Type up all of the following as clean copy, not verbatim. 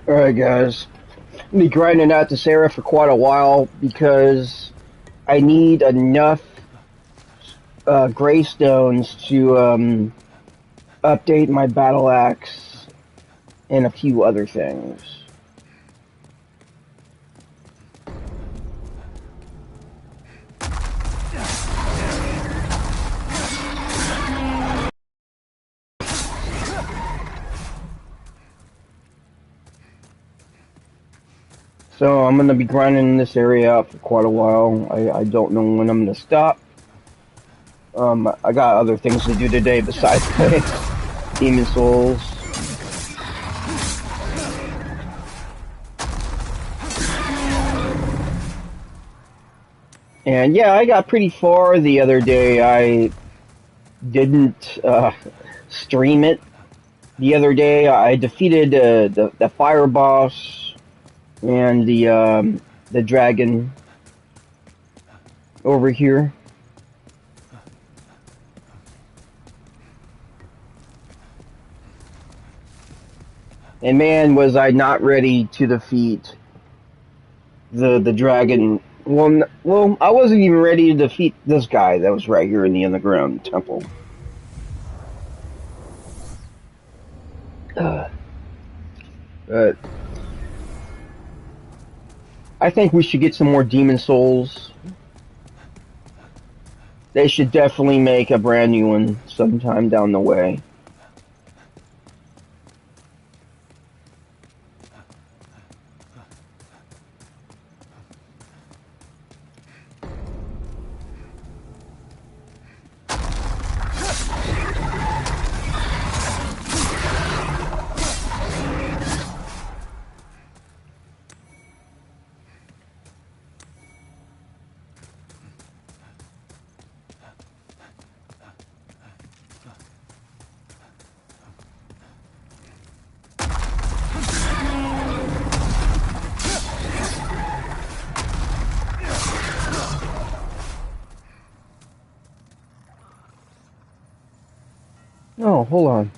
Alright guys, I'm gonna be grinding out this area for quite a while because I need enough gray stones to update my battle axe and a few other things. So I'm gonna be grinding this area out for quite a while. I don't know when I'm gonna stop. I got other things to do today besides play Demon Souls. And yeah, I got pretty far the other day. I didn't stream it the other day. I defeated the fire boss and the dragon over here. And man, was I not ready to defeat the dragon. Well, I wasn't even ready to defeat this guy that was right here in the underground temple. But I think we should get some more Demon Souls. They should definitely make a brand new one sometime down the way. Oh, hold on.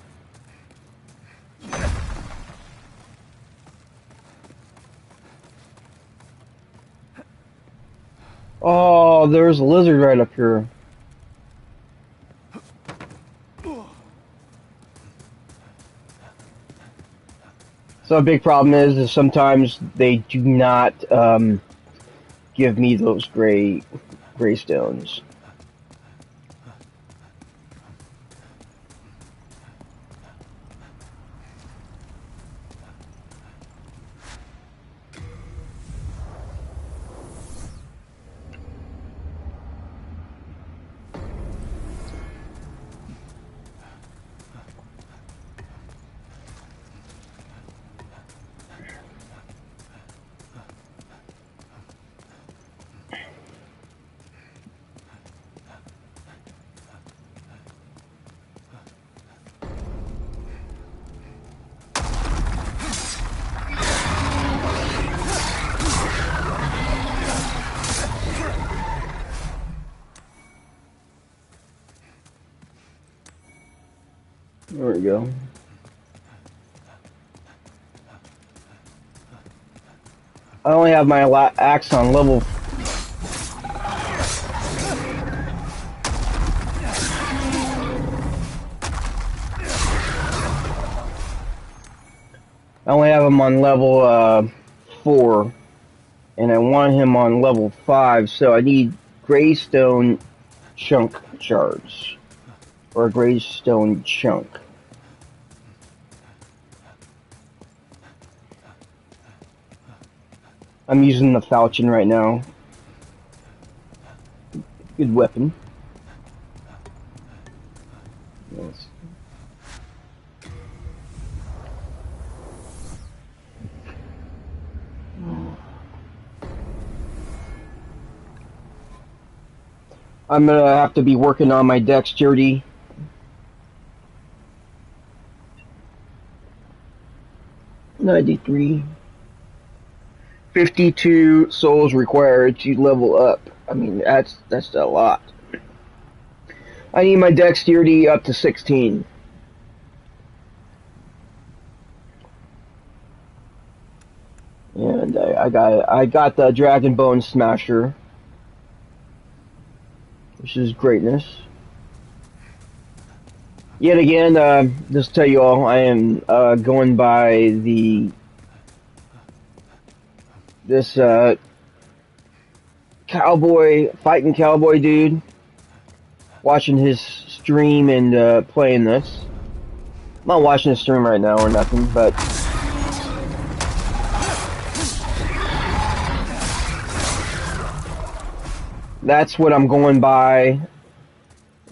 Oh, there's a lizard right up here. So a big problem is sometimes they do not give me those gray stones. There we go. I only have my axe on level. I only have him on level 4, and I want him on level 5. So I need greystone chunk shards, or a greystone chunk. I'm using the falchion right now. Good weapon. Yes. I'm gonna have to be working on my dexterity. $93. 52 souls required to level up. I mean, that's a lot. I need my dexterity up to 16. And I got the Dragon Bone Smasher, which is greatness. Yet again, just to tell you all, I am going by this fighting cowboy dude, watching his stream and playing this. I'm not watching his stream right now or nothing, but that's what I'm going by.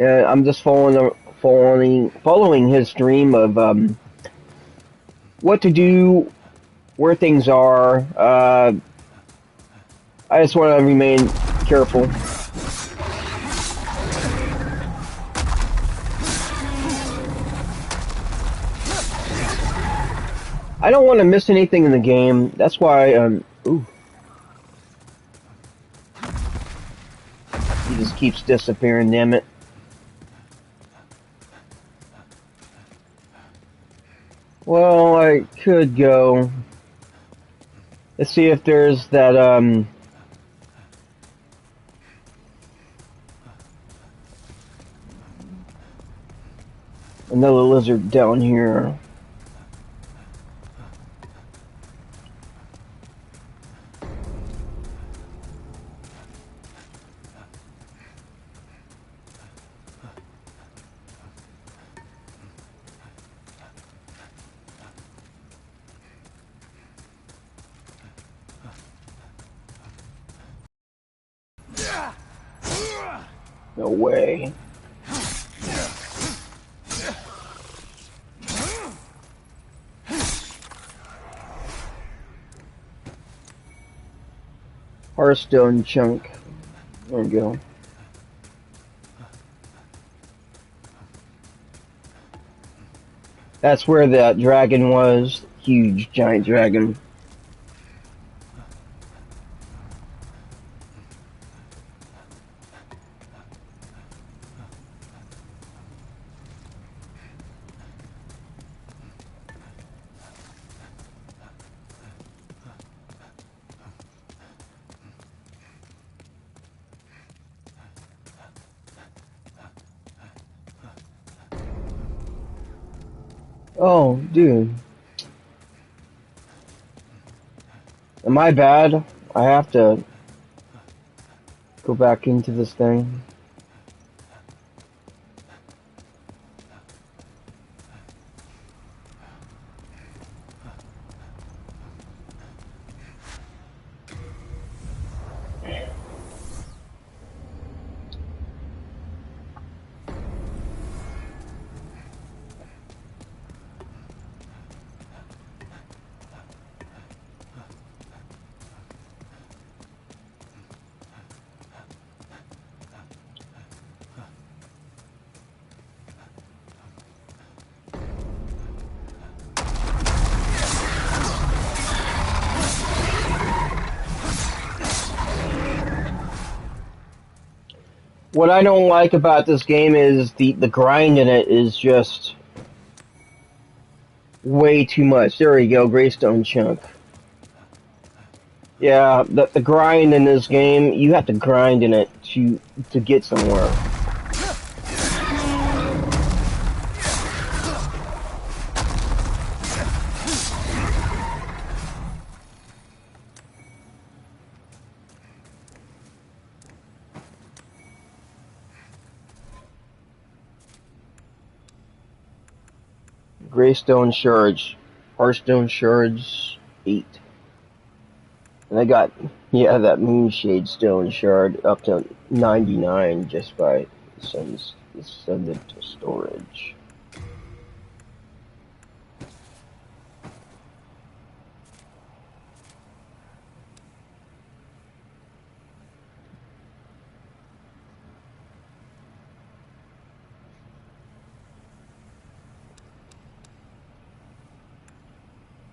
I'm just following his stream of what to do, where things are. I just want to remain careful. I don't want to miss anything in the game. That's why, ooh. He just keeps disappearing, damn it. Well, I could go. Let's see if there's that, another lizard down here. No way. Hearthstone chunk. There we go. That's where that dragon was. Huge, giant dragon. Oh, dude. Am I bad? I have to go back into this thing. What I don't like about this game is the grind in it is just way too much. There we go, Greystone chunk. Yeah, the grind in this game, you have to grind in it to get somewhere. Greystone shards, Hearthstone shards 8. And I got, yeah, that Moonshade Stone shard up to 99 just by send it to storage.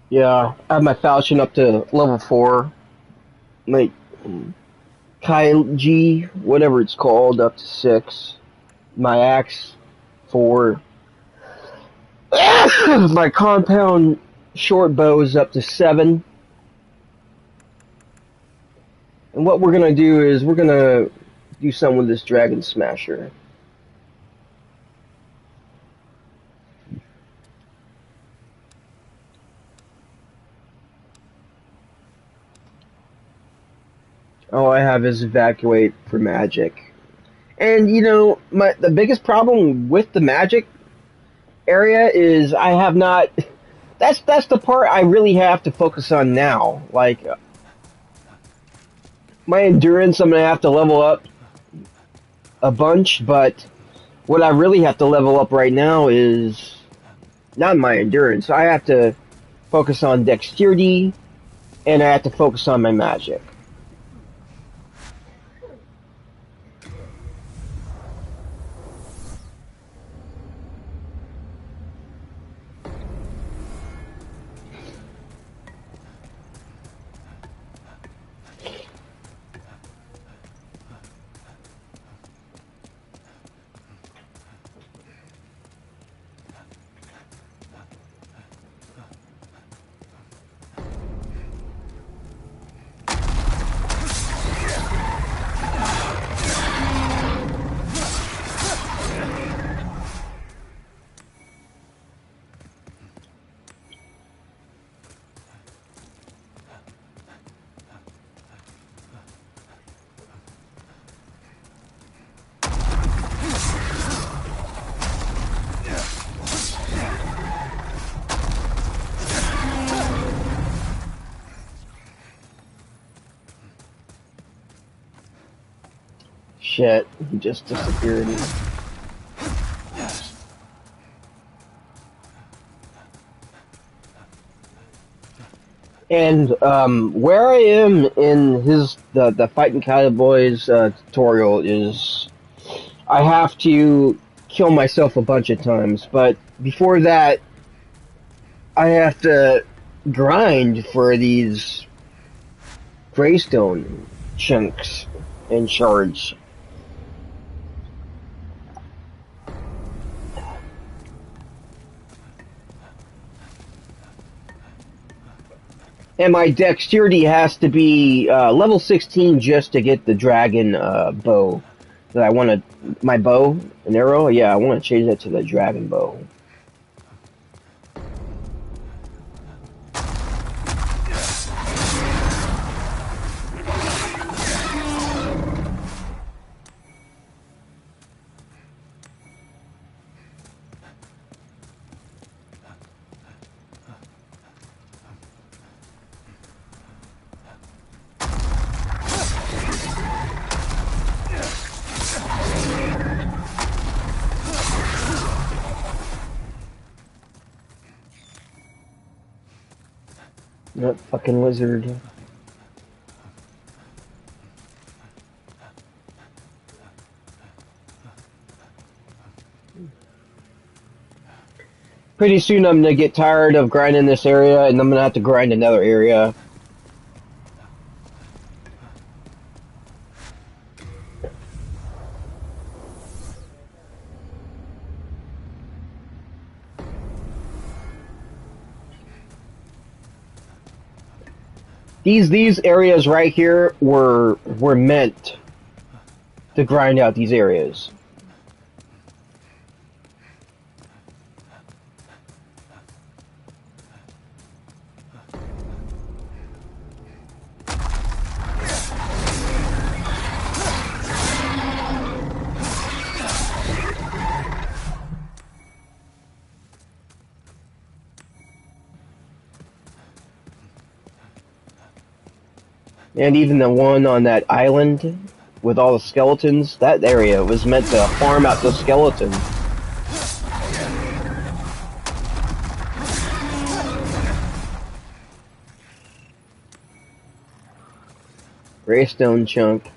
Yeah, I have my falchion up to level 4. My Kaiji, whatever it's called, up to 6. My axe 4. My compound short bow is up to 7. And what we're gonna do is we're gonna do something with this Dragon Smasher. All I have is evacuate for magic. And you know, the biggest problem with the magic area is I have not. That's the part I really have to focus on now. Like my endurance, I'm gonna have to level up a bunch, but what I really have to level up right now is not my endurance. I have to focus on dexterity, and I have to focus on my magic. Shit, he just disappeared. And where I am in the Fighting Cowboys tutorial is I have to kill myself a bunch of times, but before that I have to grind for these Greystone chunks and shards. And my dexterity has to be level 16 just to get the dragon bow. That I want to, my bow, an arrow, yeah, I want to change that to the dragon bow. That fucking lizard. Pretty soon I'm gonna get tired of grinding this area and I'm gonna have to grind another area. These areas right here were meant to grind out these areas. And even the one on that island with all the skeletons, that area was meant to farm out the skeletons. Greystone chunk.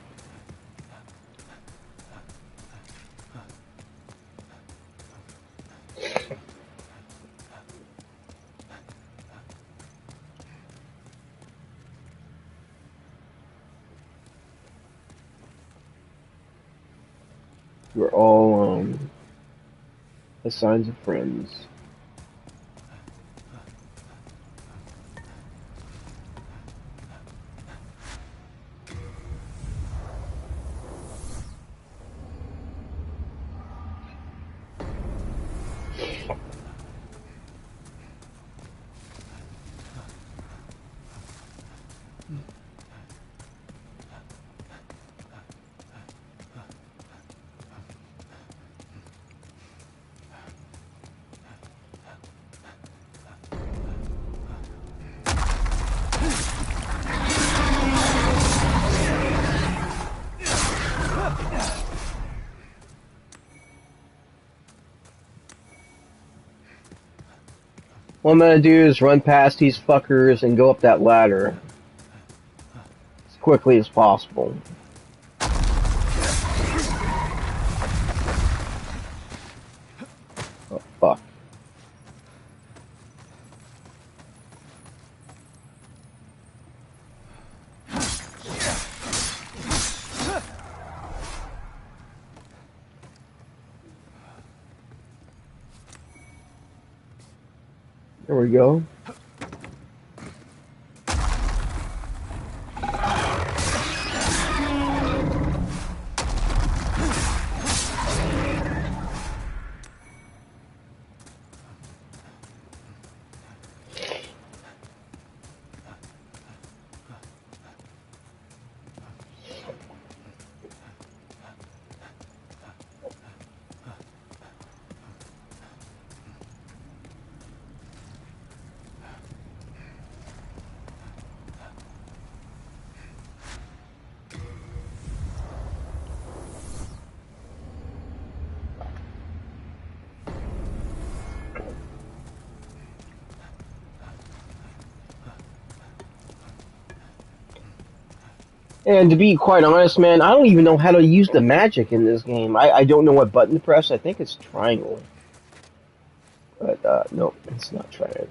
We're all the signs of friends. What I'm gonna do is run past these fuckers and go up that ladder as quickly as possible. Oh, fuck. There we go. And to be quite honest, man, I don't even know how to use the magic in this game. I don't know what button to press. I think it's triangle. But, nope, it's not triangle.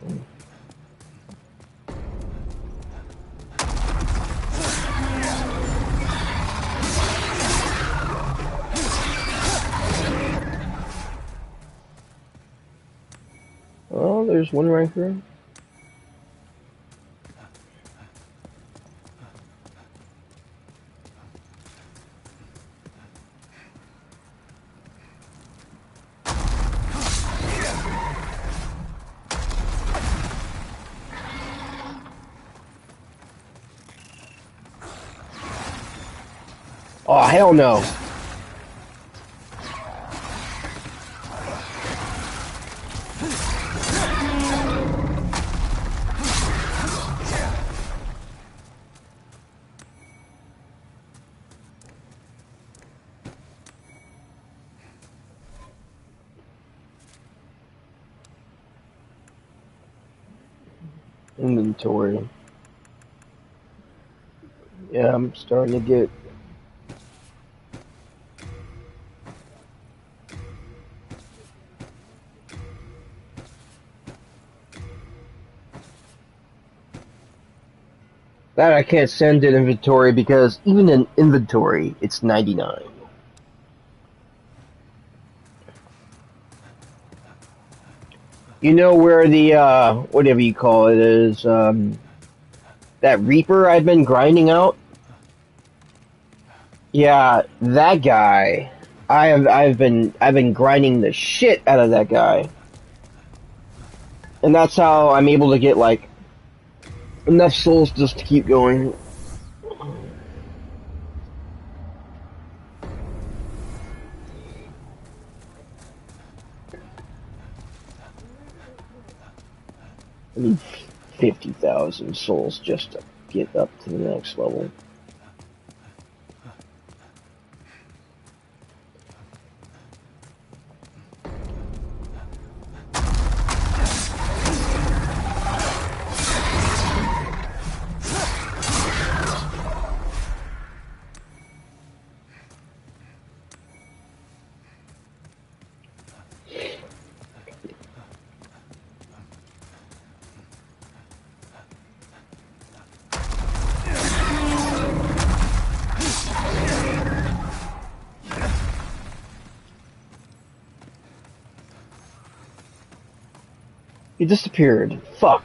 Oh, there's one right here. Oh, hell no. Inventory. Yeah, I'm starting to get. That I can't send in inventory because even in inventory, it's 99. You know where the, whatever you call it is, that Reaper I've been grinding out? Yeah, that guy. I've been grinding the shit out of that guy. And that's how I'm able to get, like, enough souls just to keep going. I need 50,000 souls just to get up to the next level. He disappeared. Fuck.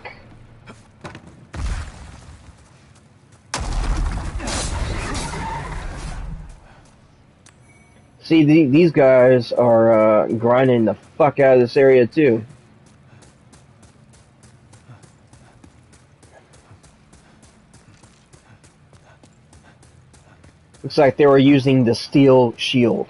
See, these guys are grinding the fuck out of this area too. Looks like they were using the steel shield.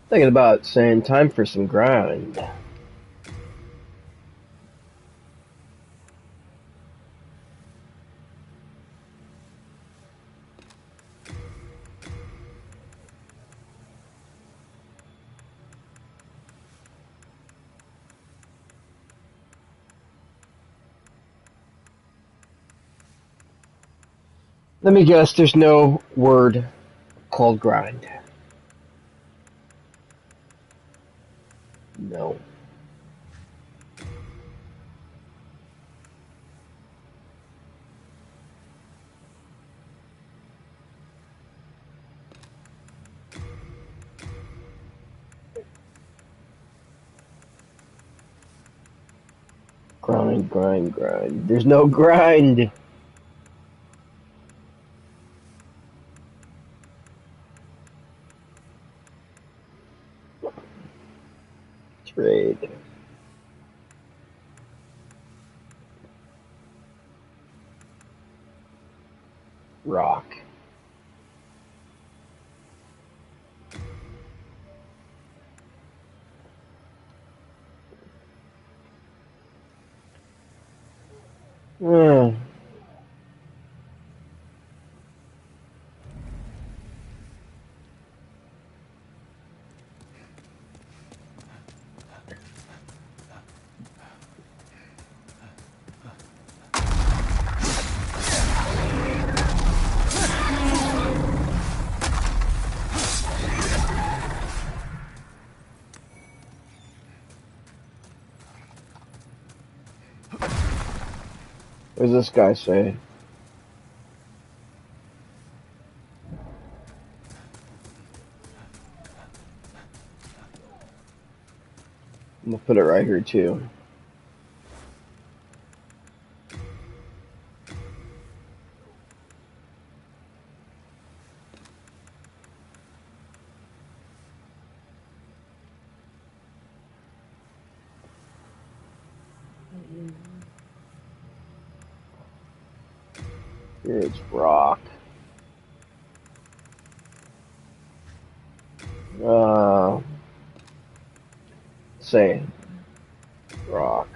Thinking about saying time for some grind. Let me guess, there's no word called grind. No. Grind, grind, grind. There's no grind. Trade. Rock. Hmm. What does this guy say? I'm gonna put it right here too. Here's rock. Say rock.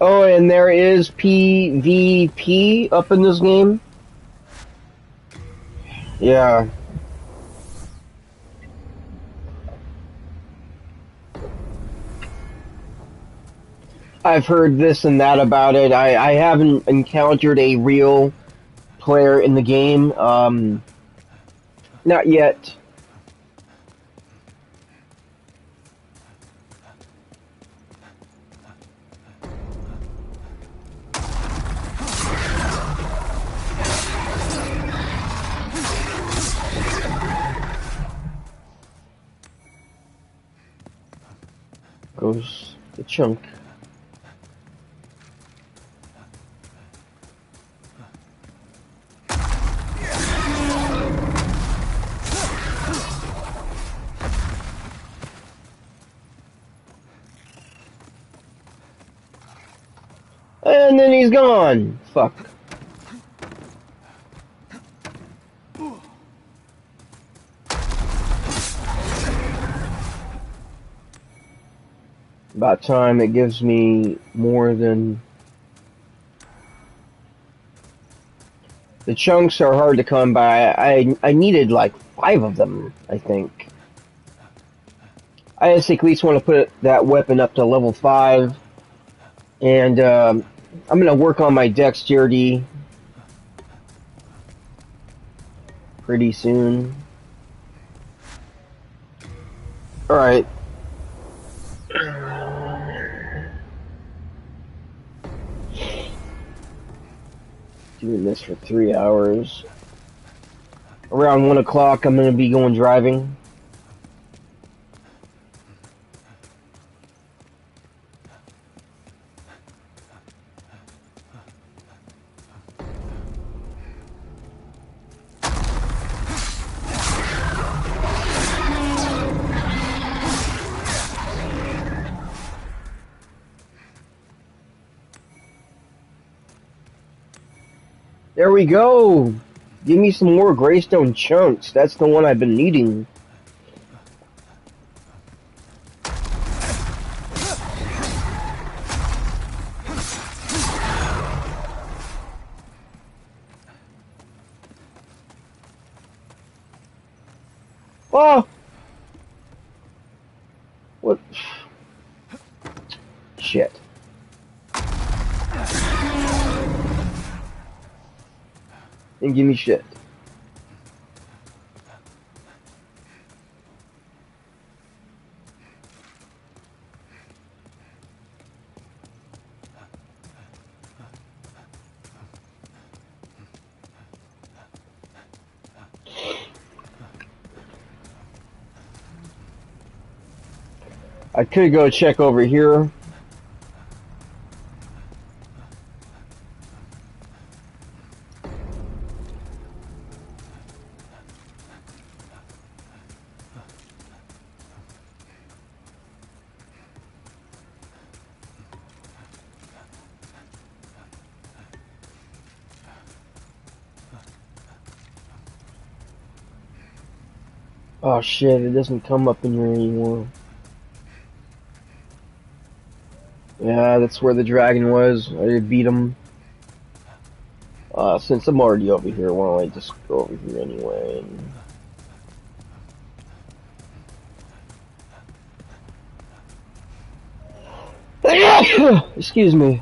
Oh, and there is PvP up in this game? Yeah. I've heard this and that about it. I haven't encountered a real player in the game. Not yet. Goes the chunk. And then he's gone. Fuck. About time it gives me more than... The chunks are hard to come by. I needed like 5 of them, I think. I just at least want to put that weapon up to level 5. And I'm going to work on my dexterity pretty soon. Alright. Doing this for 3 hours. Around 1 o'clock I'm going to be going driving. There we go! Give me some more Greystone chunks. That's the one I've been needing. Oh! What? Shit. And give me shit. I could go check over here. Oh shit, it doesn't come up in here anymore. Yeah, that's where the dragon was. I did beat him. Since I'm already over here, why don't I just go over here anyway? Excuse me.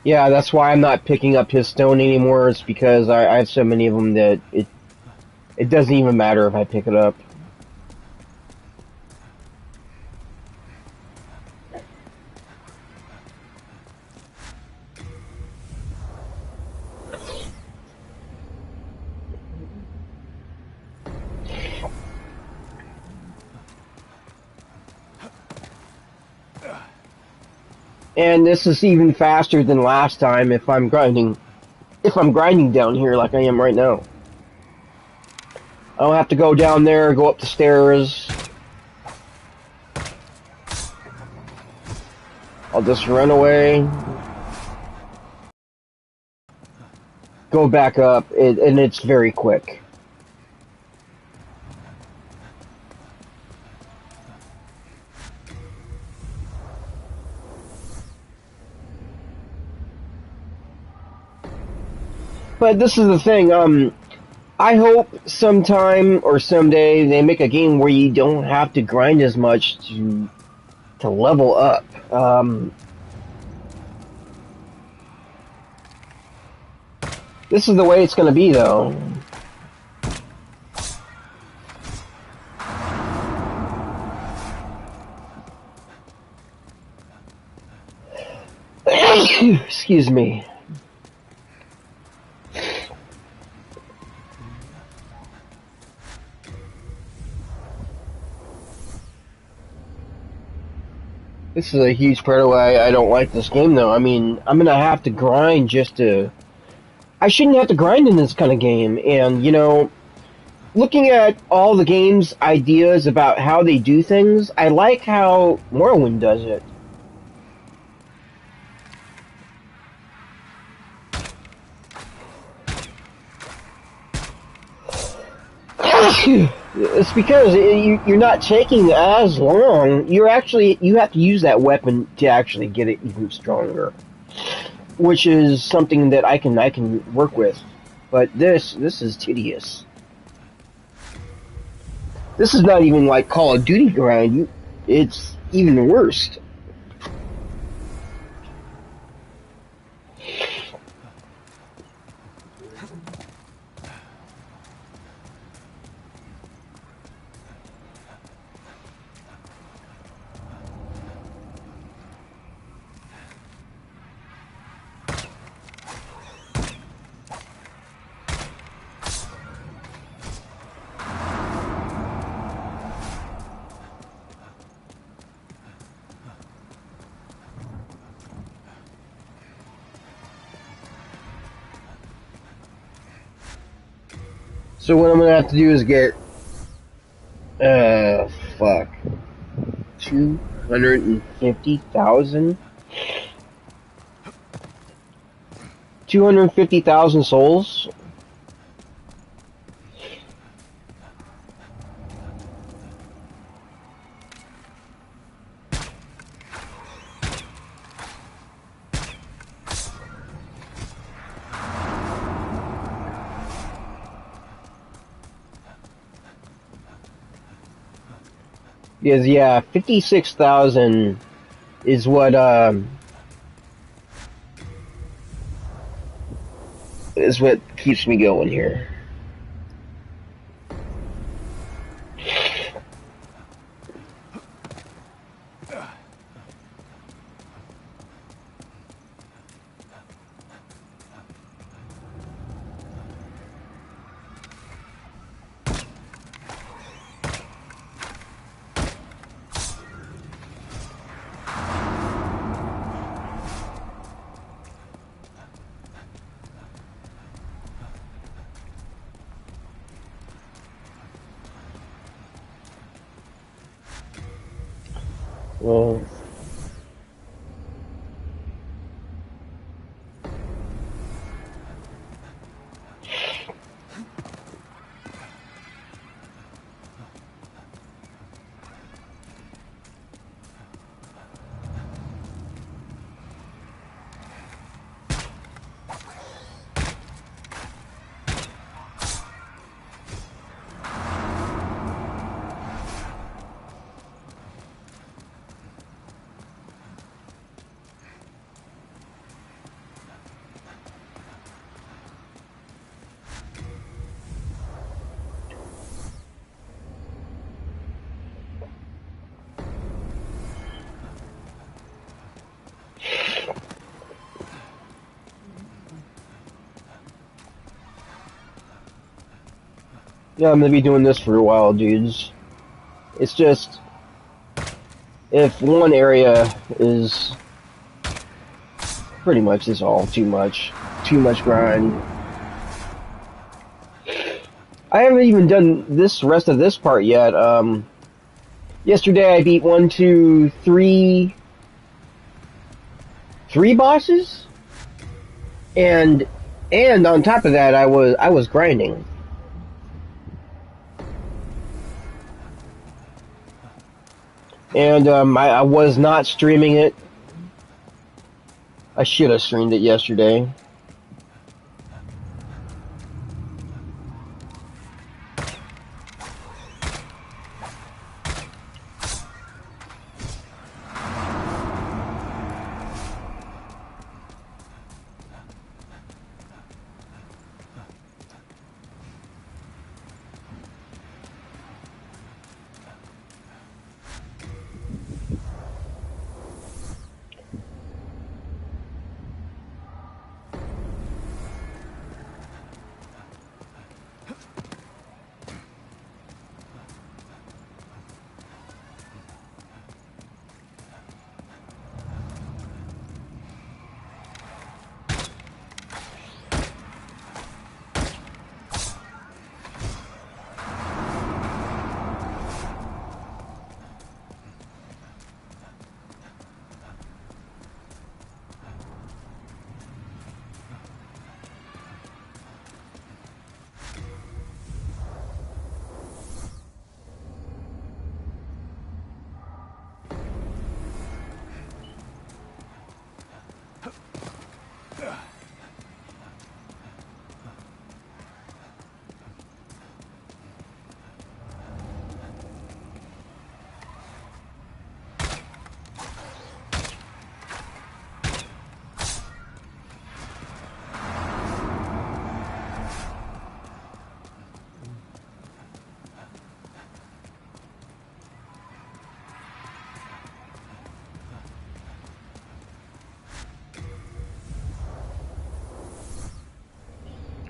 Yeah, that's why I'm not picking up his stone anymore. It's because I have so many of them that it doesn't even matter if I pick it up. And this is even faster than last time if I'm grinding. If I'm grinding down here like I am right now. I don't have to go down there, go up the stairs. I'll just run away. Go back up, and it's very quick. But this is the thing, I hope sometime or someday they make a game where you don't have to grind as much to level up. This is the way it's going to be, though. Excuse me. This is a huge part of why I don't like this game, though. I mean, I'm going to have to grind just to... I shouldn't have to grind in this kind of game, and, you know, looking at all the game's ideas about how they do things, I like how Morrowind does it. It's because you're not taking as long. You have to use that weapon to actually get it even stronger, which is something that I can work with. But this is tedious. This is not even like Call of Duty grind. It's even worse. So what I'm gonna have to do is get, fuck, 250,000, 250,000 souls. Because, yeah, 56,000 is what keeps me going here. Well, Yeah, I'm gonna be doing this for a while, dudes. It's just, if one area is pretty much is all too much grind. I haven't even done this rest of this part yet. Yesterday I beat three bosses, and on top of that I was grinding. And I was not streaming it. I should have streamed it yesterday.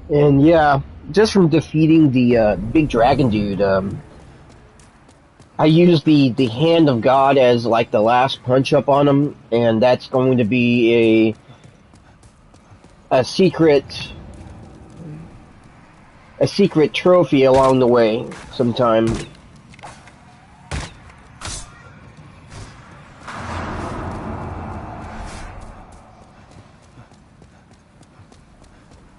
And yeah, just from defeating the big dragon dude, I used the hand of God as like the last punch up on him, and that's going to be a secret trophy along the way sometime.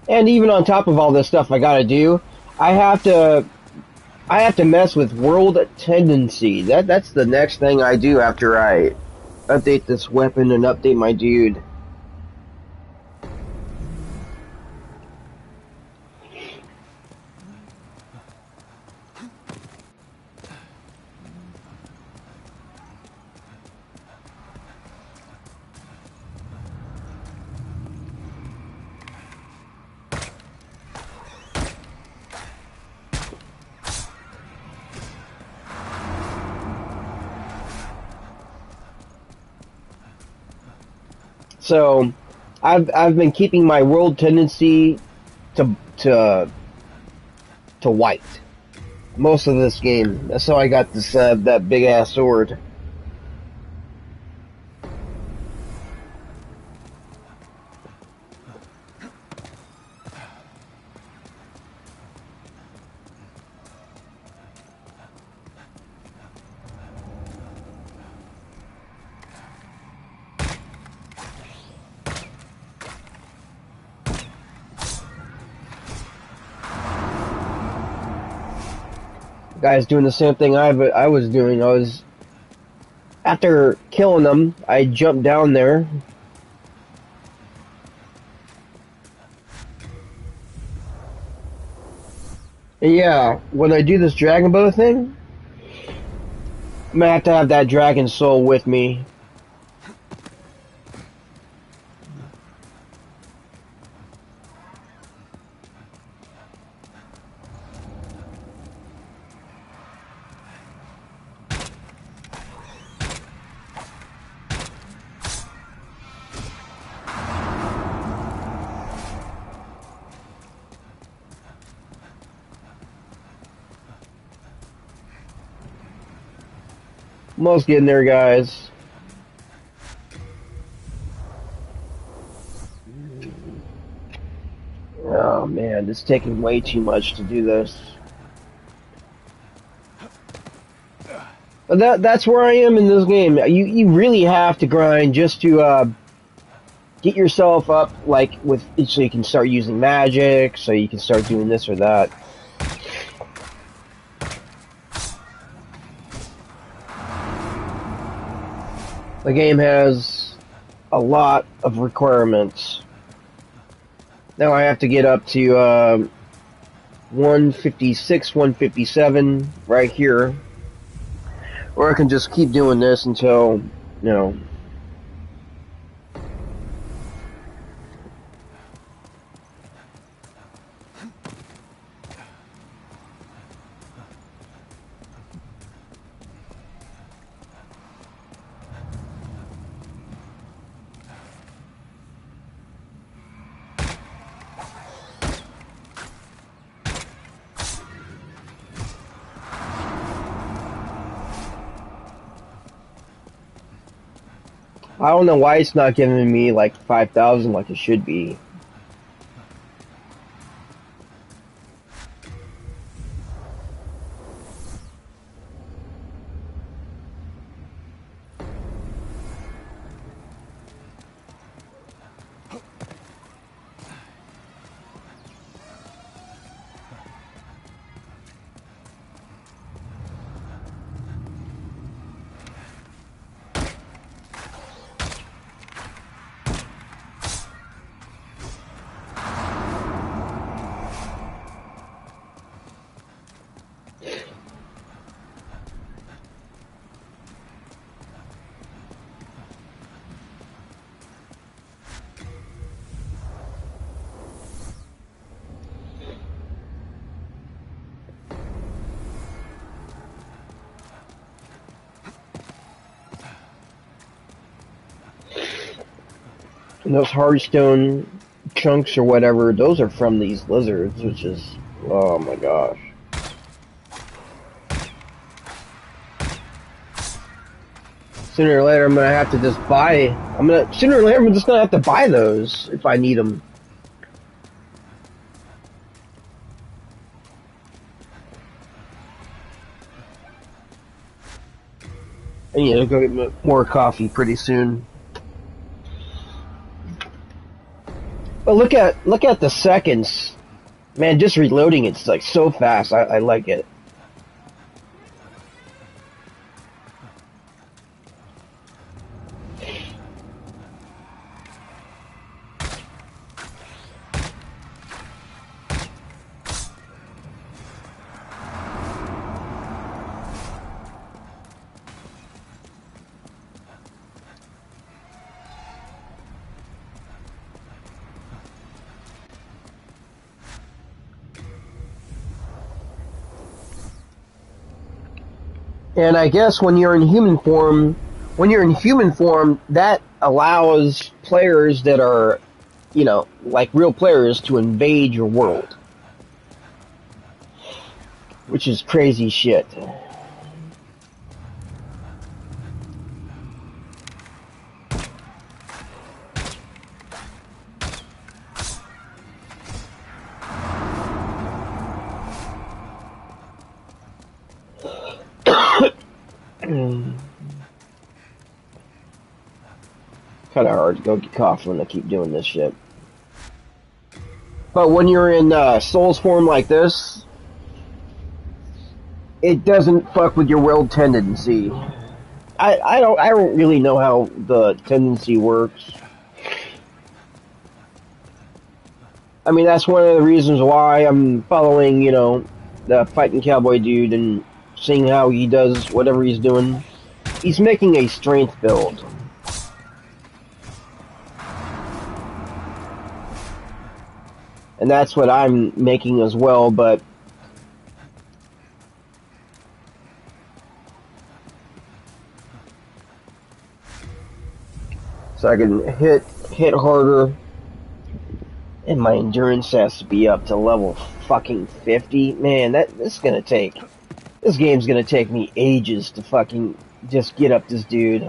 And even on top of all this stuff I gotta do, I have to mess with world tendency. That's the next thing I do after I update this weapon and update my dude. So, I've been keeping my world tendency to white most of this game. That's how I got this that big ass sword. Guys doing the same thing I was doing. After killing them, I jumped down there. And yeah, when I do this dragon bow thing, I'm gonna have to have that dragon soul with me. Almost getting there, guys. Oh man, it's taking way too much to do this. But that's where I am in this game. You really have to grind just to get yourself up, like with so you can start using magic, so you can start doing this or that. The game has a lot of requirements. Now I have to get up to 156, 157 right here. Or I can just keep doing this until, you know. I don't know why it's not giving me like 5,000 like it should be. And those hardstone chunks or whatever, those are from these lizards, which is, oh my gosh. Sooner or later, I'm gonna have to just buy. Sooner or later, I'm just gonna have to buy those if I need them. I need to go get more coffee pretty soon. But look at the seconds, man. Just reloading it's like so fast. I like it. And I guess when you're in human form, that allows players that are, you know, like real players to invade your world. Which is crazy shit. Kind of hard to go get coffee when I keep doing this shit. But when you're in Souls form like this, it doesn't fuck with your world tendency. I don't really know how the tendency works. I mean, that's one of the reasons why I'm following, you know, the fighting cowboy dude and seeing how he does whatever he's doing. He's making a strength build. And that's what I'm making as well, but so I can hit harder, and my endurance has to be up to level fucking 50. Man, this game's gonna take me ages to fucking just get up this dude.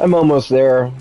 I'm almost there.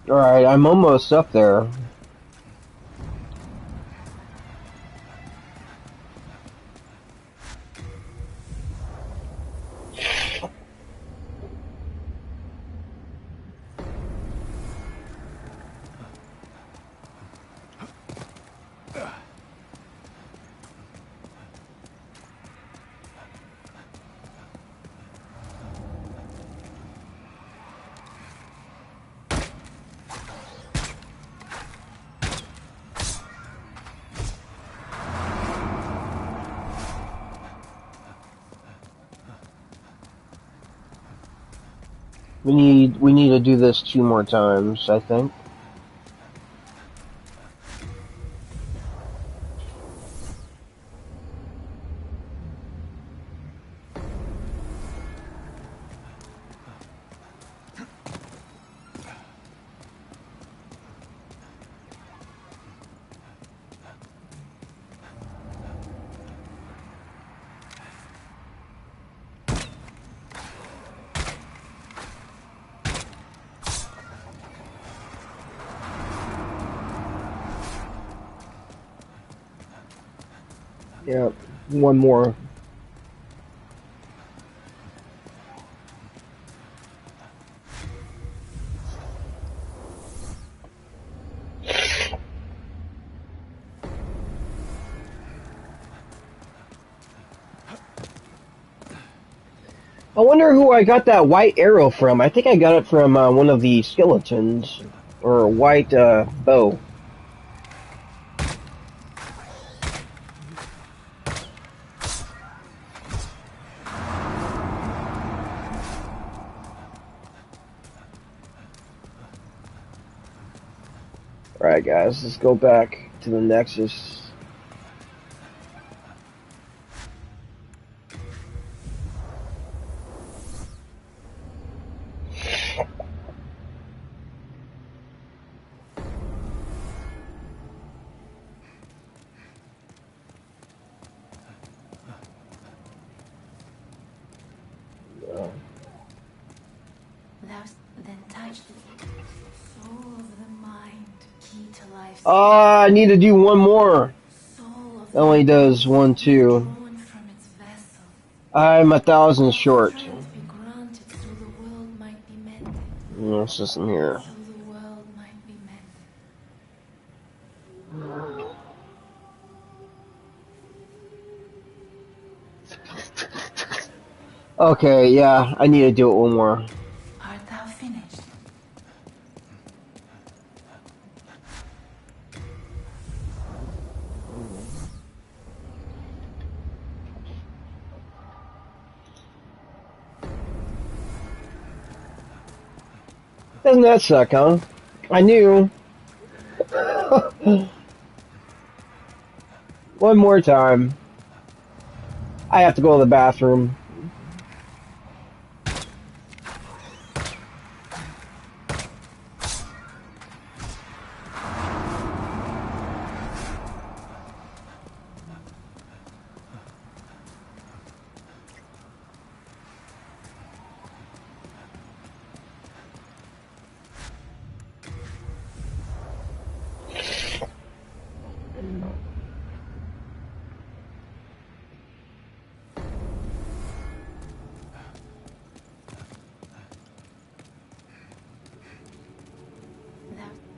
Alright, I'm almost up there. We need to do this 2 more times, I think. Yeah, one more. I wonder who I got that white arrow from. I think I got it from one of the skeletons. Or white bow. Alright guys, let's go back to the Nexus. I need to do one more. It only does 1, 2. I'm 1,000 short. What's this in here? Okay, yeah, I need to do it one more. Art thou finished? Doesn't that suck, huh? I knew. One more time. I have to go to the bathroom.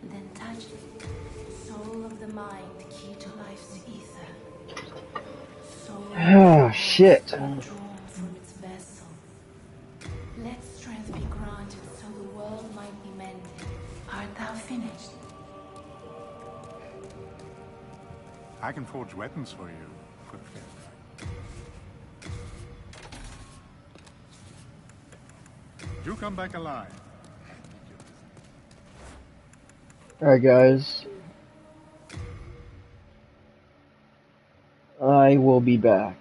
Then touch it. Soul of the mind, key to life's ether. Soul Oh, wants shit. to be drawn from its vessel. Let strength be granted so the world might be mended. Art thou finished? I can forge weapons for you, for the fair. You come back alive. Alright, guys. I will be back.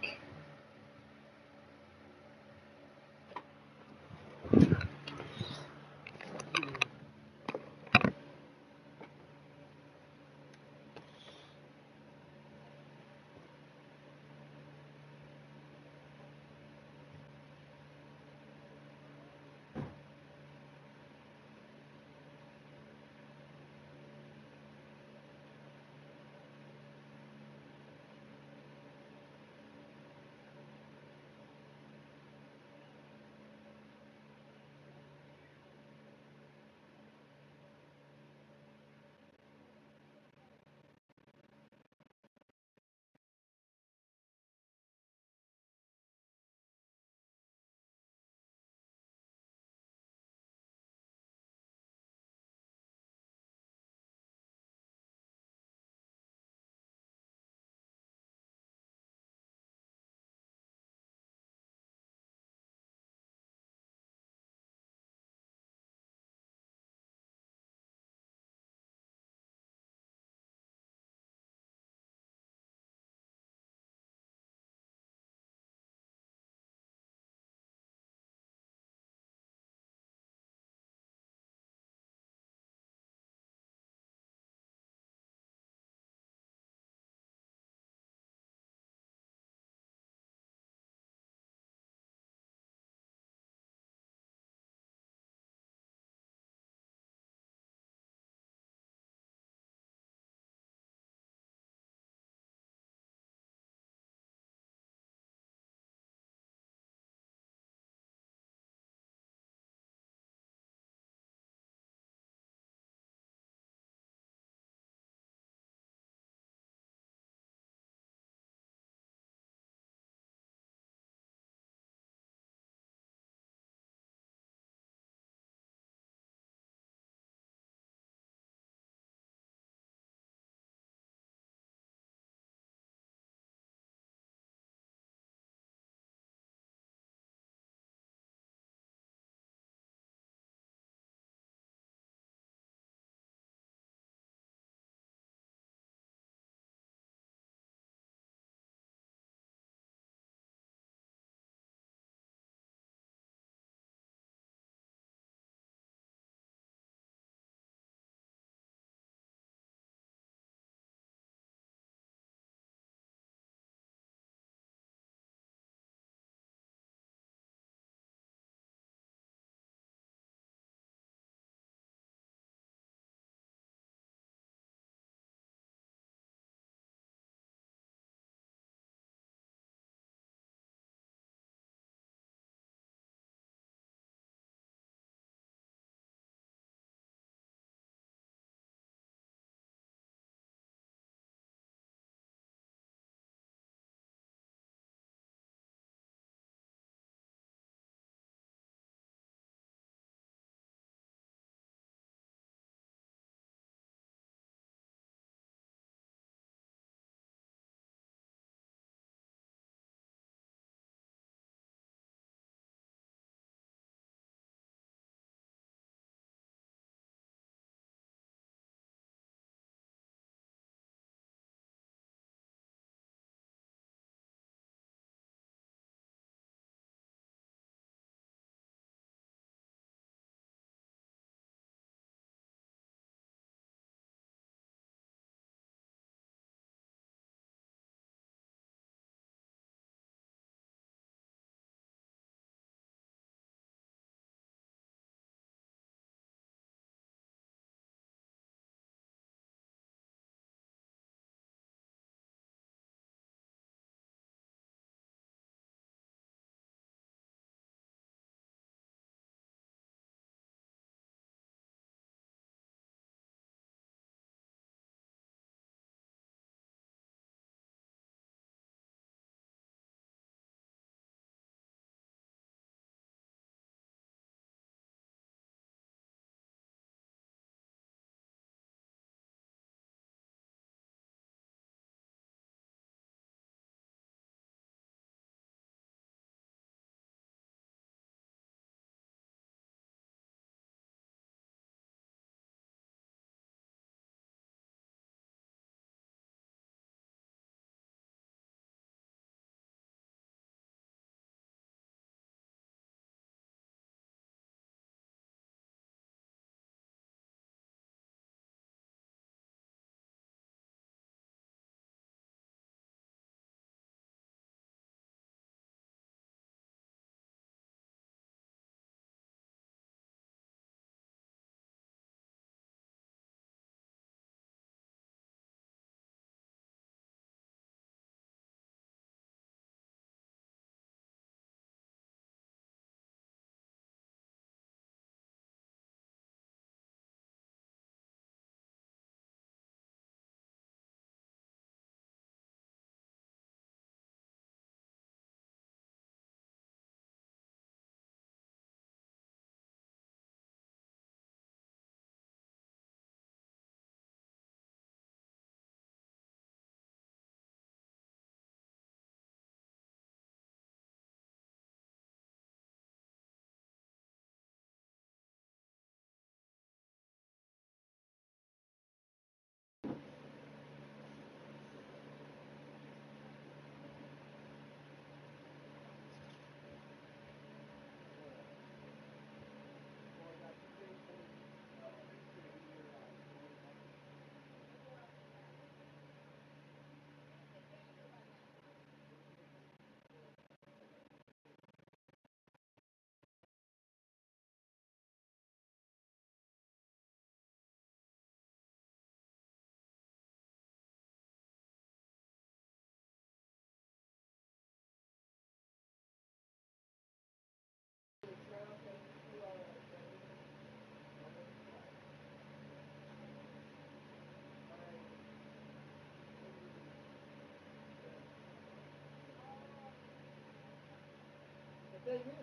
Awesome.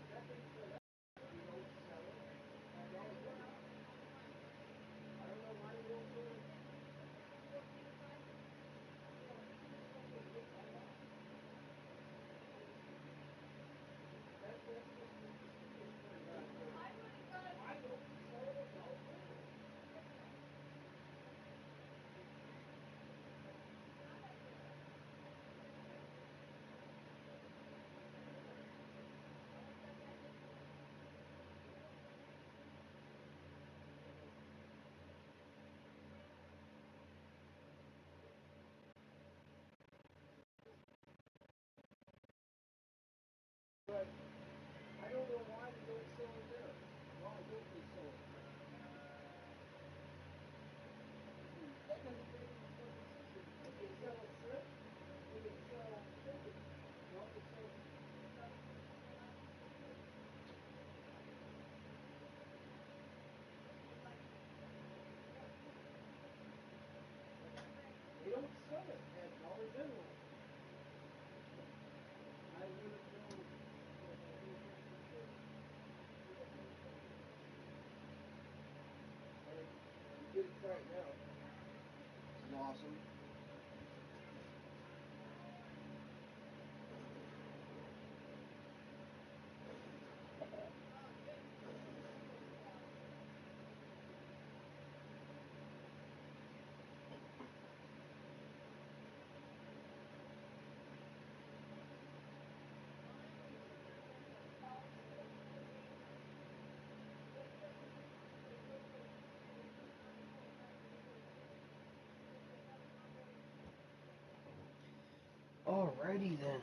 Alrighty then.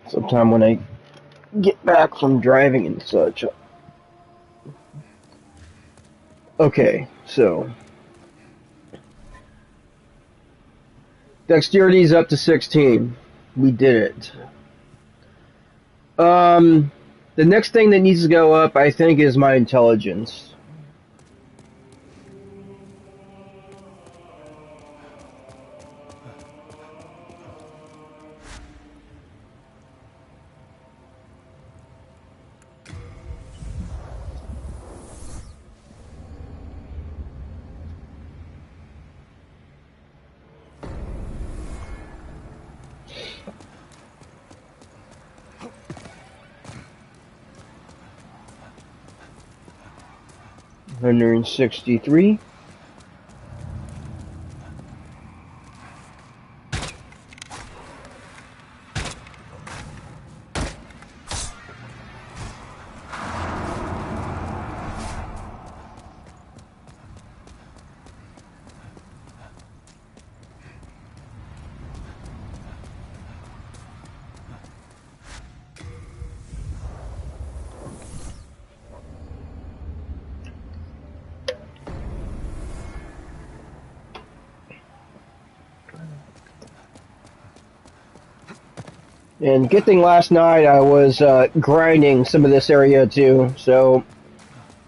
Sometime when I get back from driving and such. Okay, so dexterity's up to 16. We did it. The next thing that needs to go up, I think, is my intelligence. $163. And good thing last night I was grinding some of this area too, so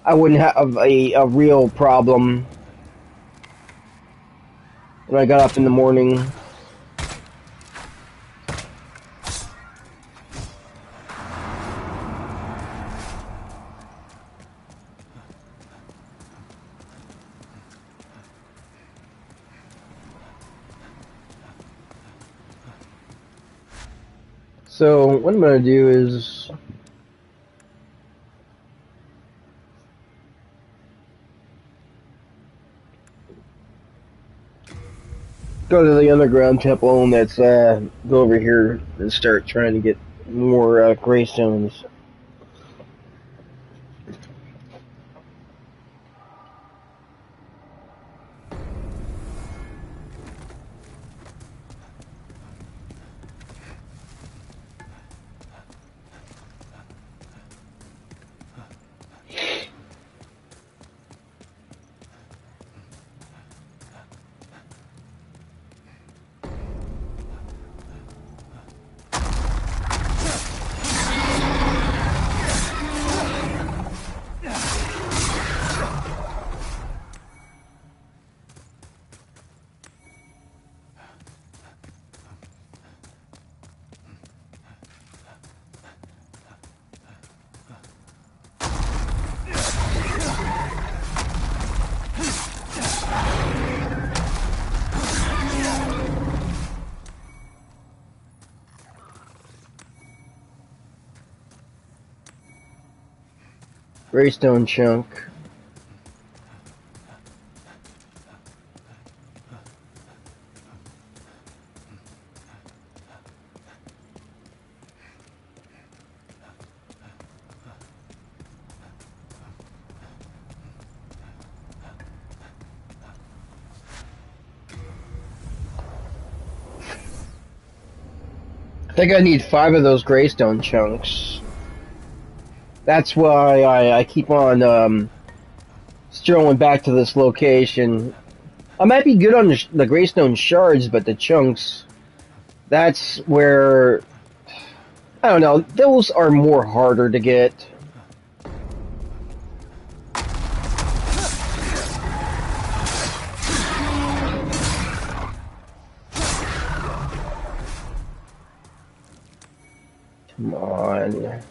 I wouldn't have a real problem when I got up in the morning. So what I'm going to do is go to the underground temple and that's go over here and start trying to get more greystones. Greystone chunk. I think I need 5 of those Greystone chunks. That's why I keep on strolling back to this location. I might be good on the Greystone shards, but the chunks, that's where, I don't know, those are more harder to get. Come on.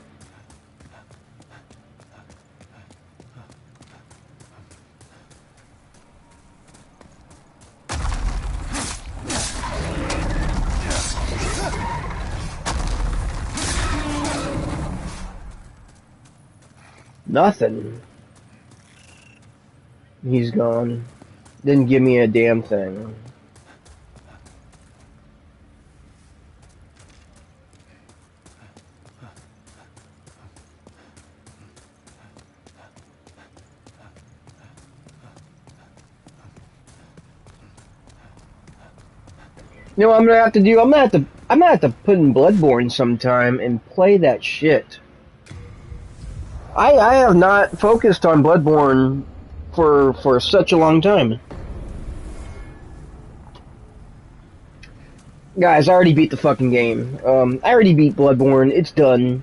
Nothing. He's gone. Didn't give me a damn thing. You know what I'm gonna have to do? I'm gonna have to put in Bloodborne sometime and play that shit. I have not focused on Bloodborne for such a long time. Guys, I already beat the fucking game. I already beat Bloodborne. It's done.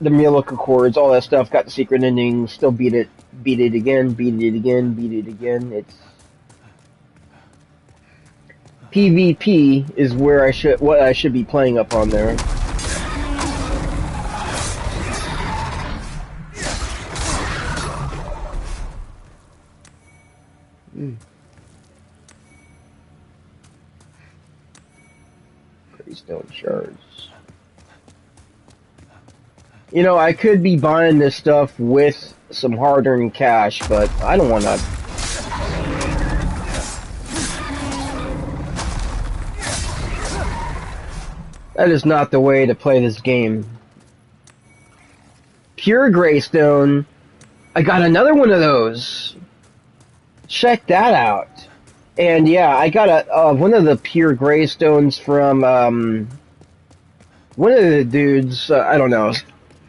The Miracle Chords, all that stuff. Got the secret ending. Still beat it. Beat it again. Beat it again. Beat it again. It's PvP is where what I should be playing up on there. Greystone shards. You know, I could be buying this stuff with some hard-earned cash, but I don't want to. That is not the way to play this game. Pure Greystone. I got another one of those. Check that out. And yeah, I got one of the Pure Greystones from one of the dudes. I don't know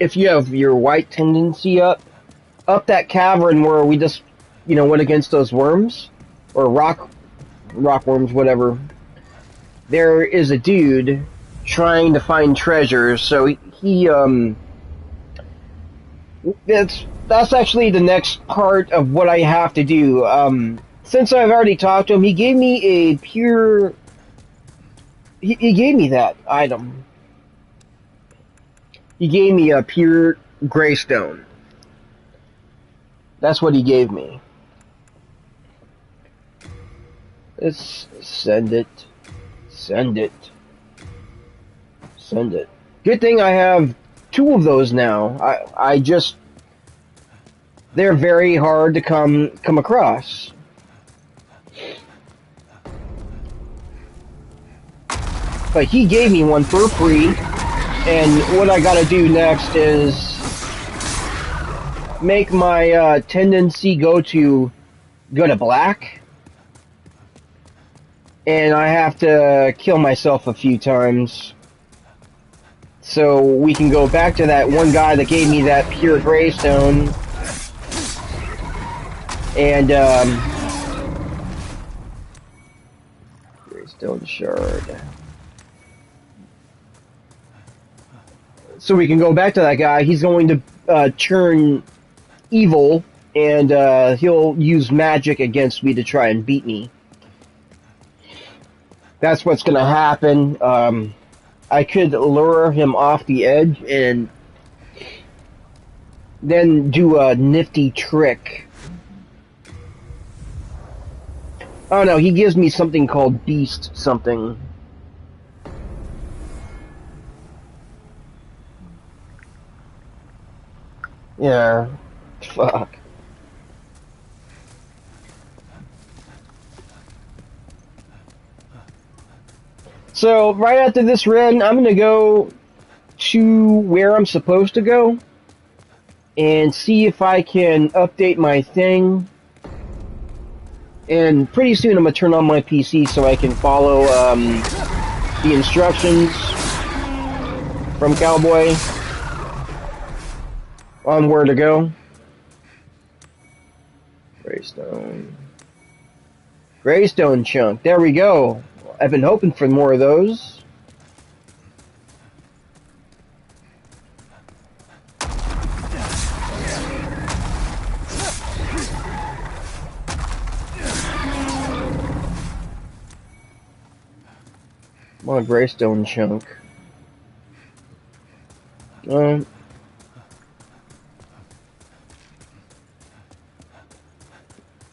if you have your white tendency up that cavern where we just went against those worms or rock worms, whatever. There is a dude trying to find treasures, so he that's actually the next part of what I have to do. Since I've already talked to him, he gave me a pure. He gave me that item. He gave me a pure Greystone. That's what he gave me. Let's send it. Send it. Send it. Good thing I have 2 of those now. I just, they're very hard to come across. But he gave me one for free, and what I gotta do next is make my tendency go to black, and I have to kill myself a few times. So we can go back to that one guy that gave me that pure Greystone. And, Greystone shard. So we can go back to that guy. He's going to turn evil, and he'll use magic against me to try and beat me. That's what's going to happen. I could lure him off the edge and then do a nifty trick. Oh no, he gives me something called Beast something. Yeah. Fuck. So, right after this run, I'm gonna go to where I'm supposed to go and see if I can update my thing. And pretty soon I'm gonna turn on my PC so I can follow the instructions from Cowboy on where to go. Greystone. Greystone chunk. There we go. I've been hoping for more of those. Come on, Greystone chunk.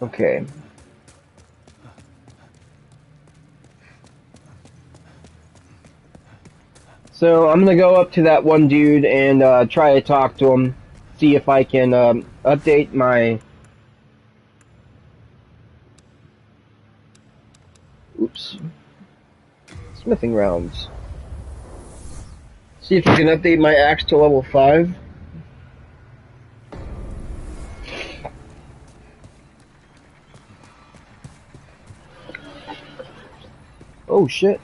Okay. So I'm gonna go up to that one dude and try to talk to him, see if I can update my. Oops. Smithing rounds. See if I can update my axe to level 5. Oh shit.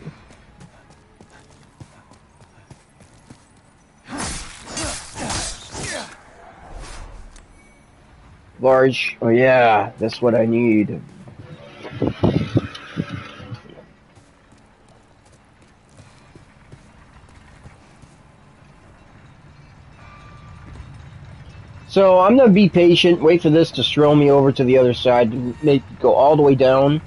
Large. Oh yeah, that's what I need. So I'm gonna be patient, wait for this to stroll me over to the other side, make it go all the way down.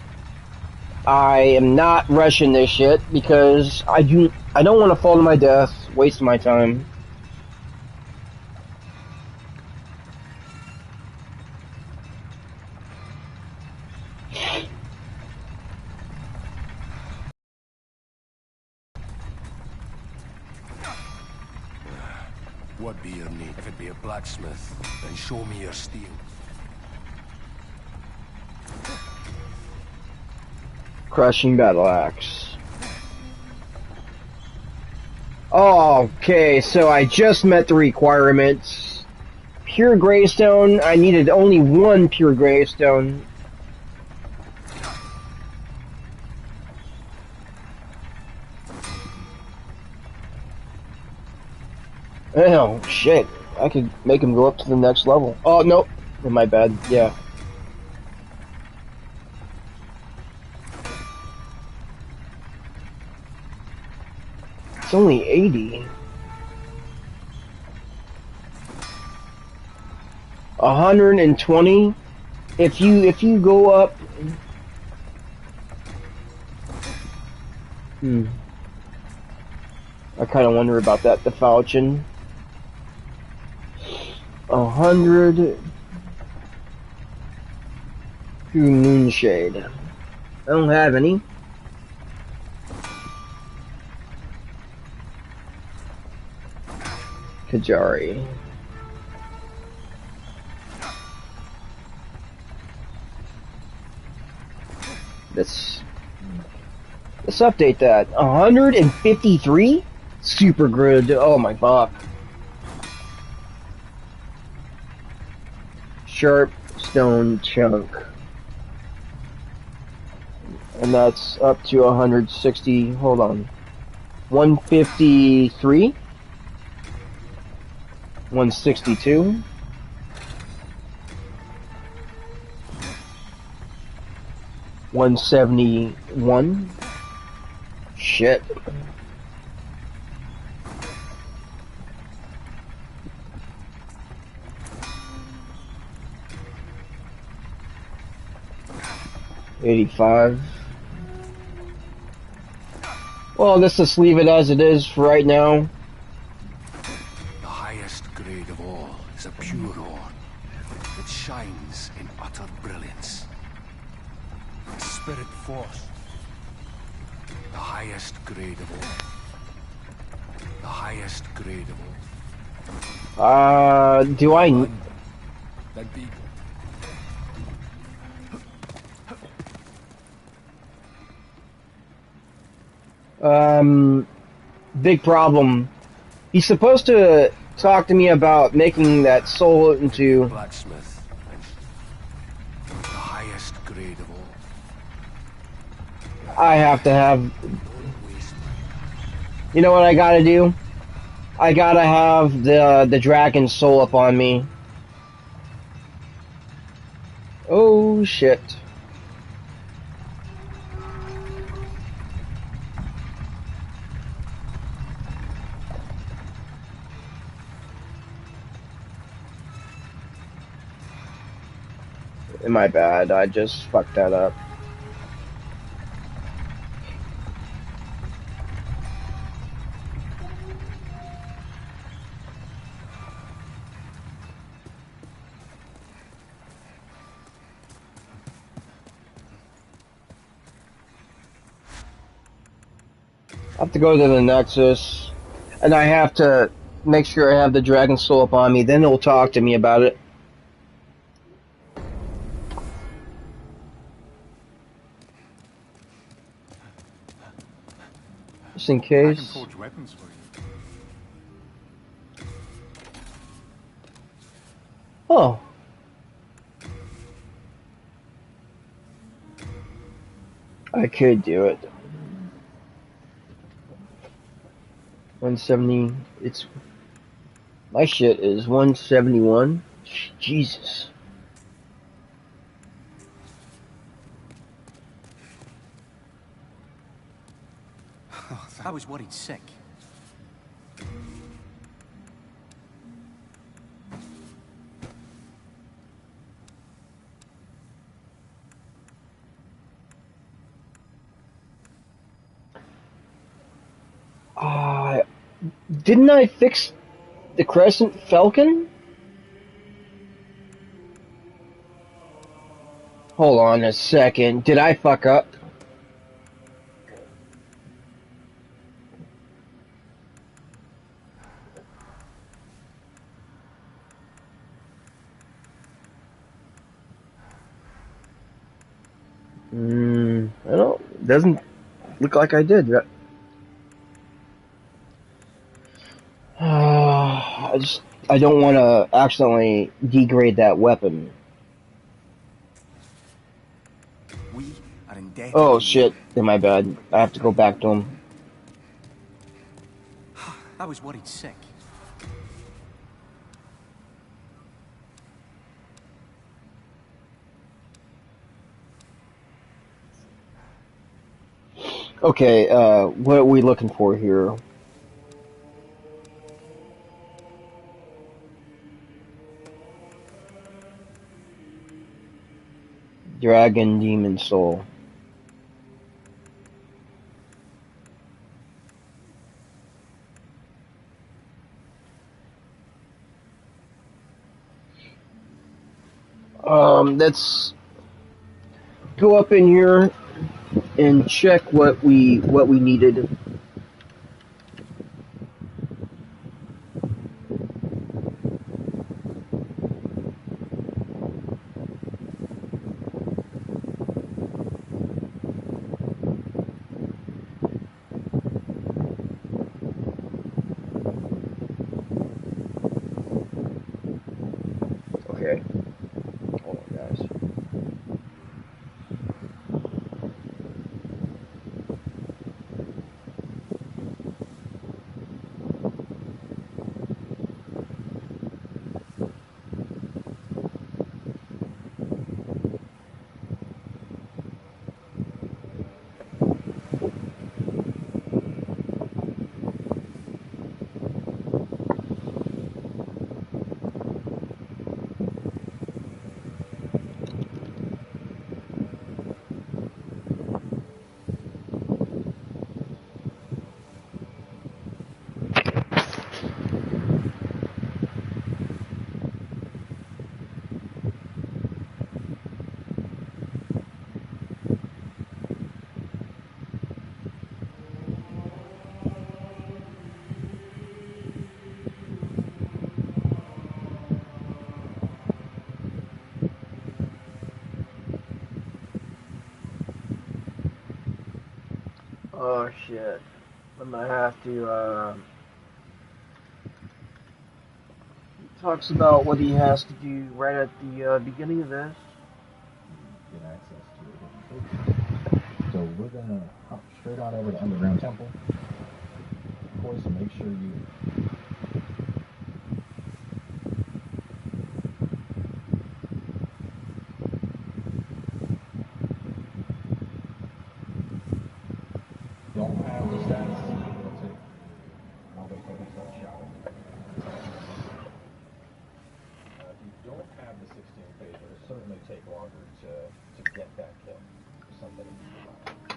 I am not rushing this shit because I don't want to fall to my death, waste my time. What be your need? If it be a blacksmith, then show me your steel. Crushing battle axe. Okay, so I just met the requirements. Pure greystone, I needed only one pure greystone. Oh, shit. I could make him go up to the next level. Oh, nope. My bad. Yeah. It's only 80. 120. If you go up. I kind of wonder about that. The Falchion. 100 to Moonshade. I don't have any. Kajari. Let's update that. 153? Super good. Oh my god. Sharp stone chunk. And that's up to 160. Hold on. 153. 162. 171. Shit. $85. Well, let's just leave it as it is for right now. The highest grade of all is a pure ore that shines in utter brilliance. Spirit force. The highest grade of all. The highest grade of all. Do I? Run. That'd be Big problem. He's supposed to talk to me about making that soul into. blacksmith. And the highest grade of all. I have to have. Don't waste my You know what I gotta do? I gotta have the dragon soul up on me. Oh shit. My bad, I just fucked that up. I have to go to the Nexus, and I have to make sure I have the dragon soul up on me, then he'll talk to me about it. Just in I can case. forge weapons for you. Oh. I could do it. 170. It's my shit is 171. Jesus. I was worried sick. Didn't I fix the Crescent Falcon? Hold on a second. Did I fuck up? I don't. Doesn't look like I did. I don't want to accidentally degrade that weapon. We are in debt Oh to you. shit, my bad. I have to go back to him. I was worried sick. Okay, what are we looking for here? Dragon Demon Soul. Let's go up in here and check what we needed. Okay. Hold on, guys. Oh shit. I'm gonna have to, he talks about what he has to do right at the beginning of this. Get access to a hidden cave. So we're gonna hop straight on over to Underground Temple. Of course, make sure you don't have the stats. Let's see. I'll wait till he starts shouting. If you don't have the 16 page, it'll certainly take longer to get that kill. Something to keep in mind.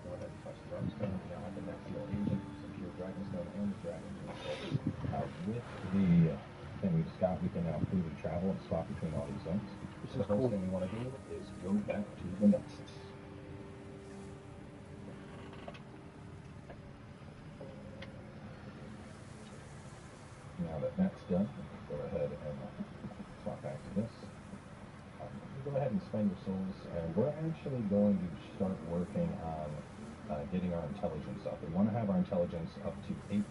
Go ahead and touch the Armstone. Now have the next seal agent, secure Dragonstone and the Dragon. With the thing we just got, we can now freely travel and swap between all these zones. So the first thing we want to do is go back to the Nexus. Now that that's done, we can go ahead and swap back to this. Go ahead and spend your souls, and we're actually going to start working on getting our intelligence up. We want to have our intelligence up to 18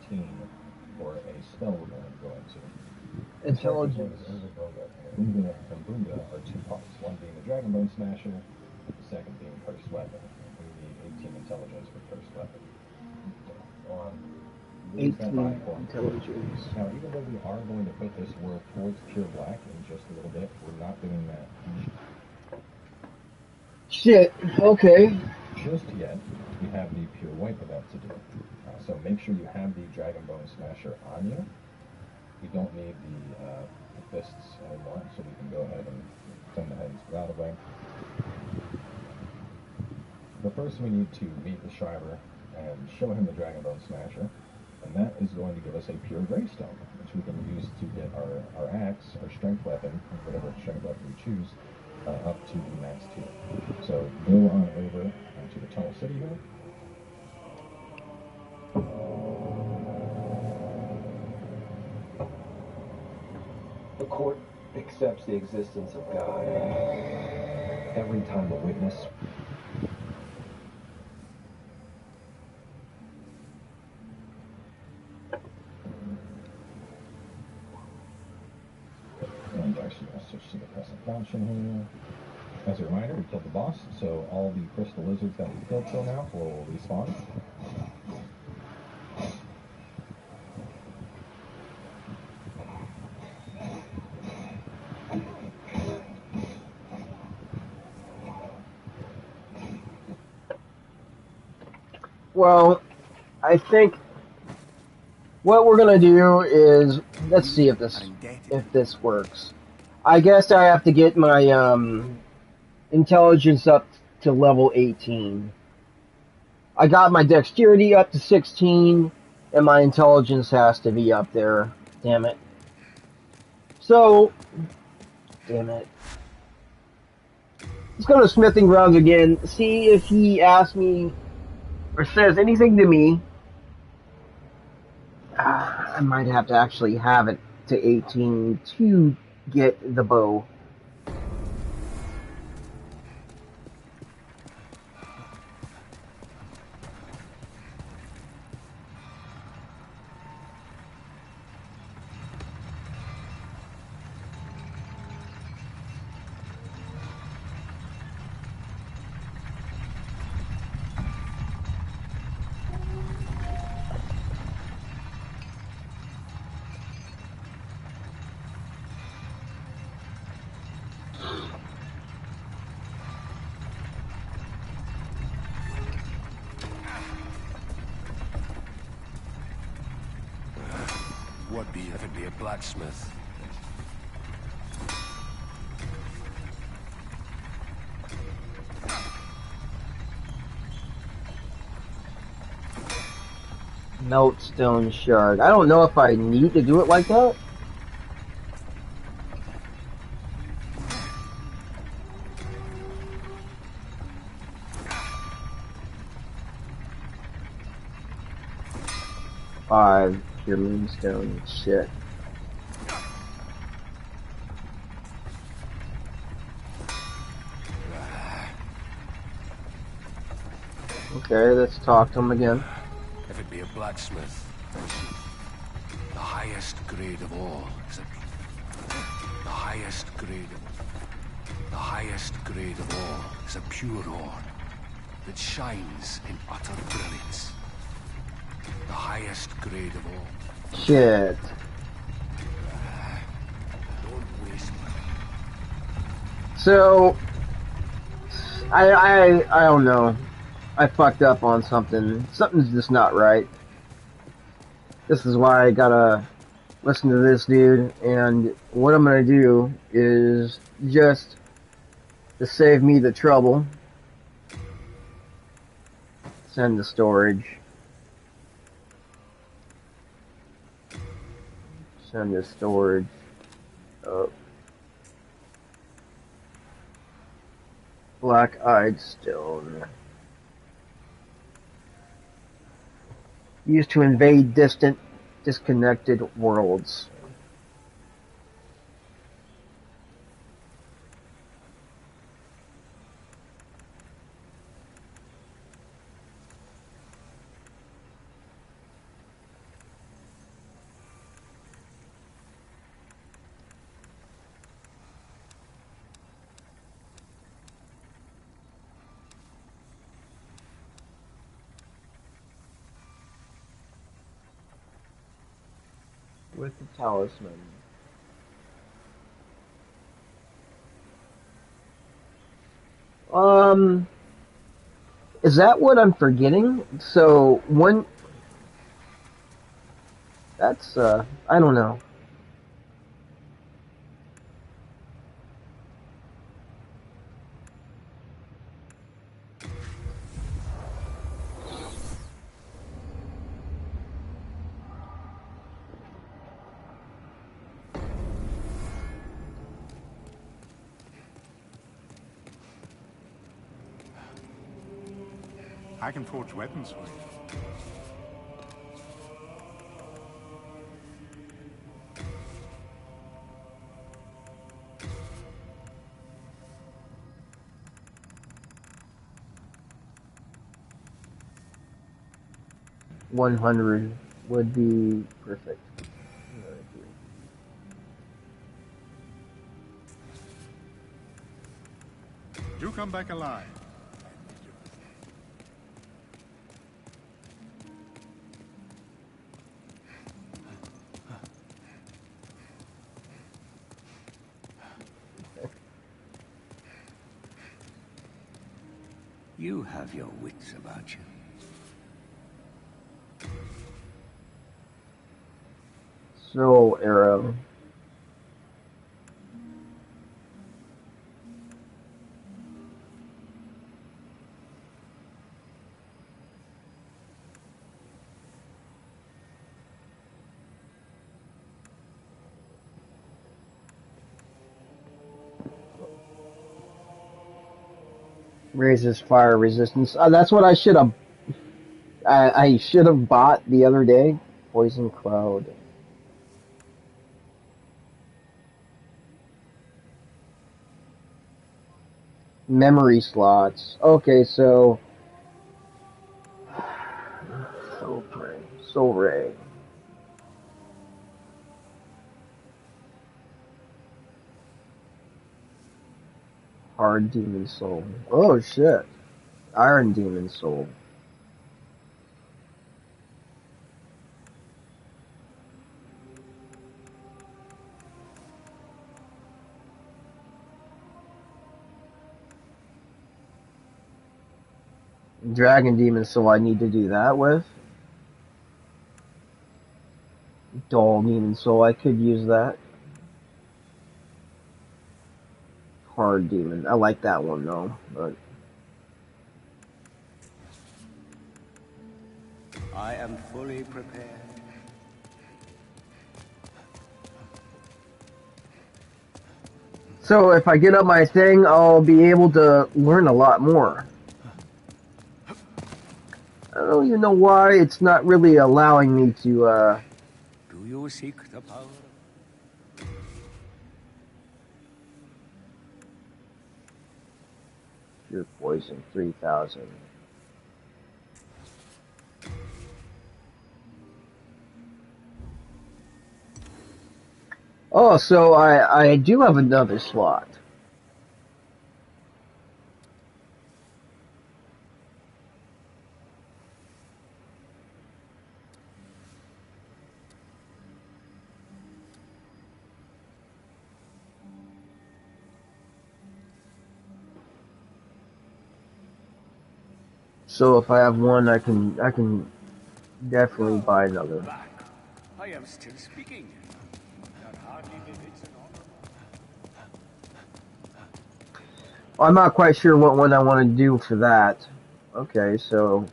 for a spell we're going to go into. Intelligence. Boonga and Boonga are two parts, one being the Dragonbone Smasher, the second being Cursed Weapon. We need 18 intelligence for Cursed Weapon. So, on 18 intelligence. Now, even though we are going to put this world towards pure black in just a little bit, we're not doing that Shit, okay. just yet. We have the pure white event to do. So make sure you have the Dragonbone Smasher on you. We don't need the fists anymore, so we can go ahead and send the heads out of the way. But first we need to meet the Shriver and show him the Dragonbone Smasher. And that is going to give us a pure Greystone, which we can use to get our axe, our strength weapon, whatever strength weapon we choose, up to the max tier. So go on over to the Tunnel City here. The court accepts the existence of God. Every time a witness And actually, I'll switch to the Crescent Falchion here. As a reminder, we killed the boss, so all the crystal lizards that we killed till now will respawn. Well, I think what we're gonna do is let's see if this works. I guess I have to get my intelligence up to level 18. I got my dexterity up to 16, and my intelligence has to be up there. Damn it. So, damn it. Let's go to Smithing Grounds again. See if he asks me or says anything to me. I might have to actually have it to 18 to get the bow. Would be if it be a blacksmith. Meltstone shard. I don't know if I need to do it like that. Five pure moonstone. Shit. Okay, let's talk to him again. If it be a blacksmith, the highest grade of all is the highest grade of all is a pure ore that shines in utter brilliance. The highest grade of all. Shit. Don't waste money. So, I don't know. I fucked up on something. Something's just not right. This is why I gotta listen to this dude, and what I'm gonna do is just to save me the trouble, send to storage. Send to storage. Oh. Black-eyed stone. Used to invade distant, disconnected worlds. With the talisman. Is that what I'm forgetting? So, one... That's, I don't know. I can forge weapons for you. $100 would be perfect. You come back alive. You have your wits about you. Soul arrow. Raises fire resistance. That's what I should have. I should have bought the other day. Poison cloud. Memory slots. Okay, so Soul Ray. Hard Demon Soul. Oh shit. Iron Demon Soul. Dragon Demon Soul I need to do that with. Dull Demon Soul, I could use that. Hard Demon. I like that one though, but I am fully prepared. so if I get up my thing, I'll be able to learn a lot more. I don't even know why it's not really allowing me to, Do you seek the power? Pure Poison 3000. Oh, so I do have another slot. So if I have one, I can definitely buy another. Back. I am still speaking. That hardly befits an honor. I'm not quite sure what one I want to do for that. Okay, so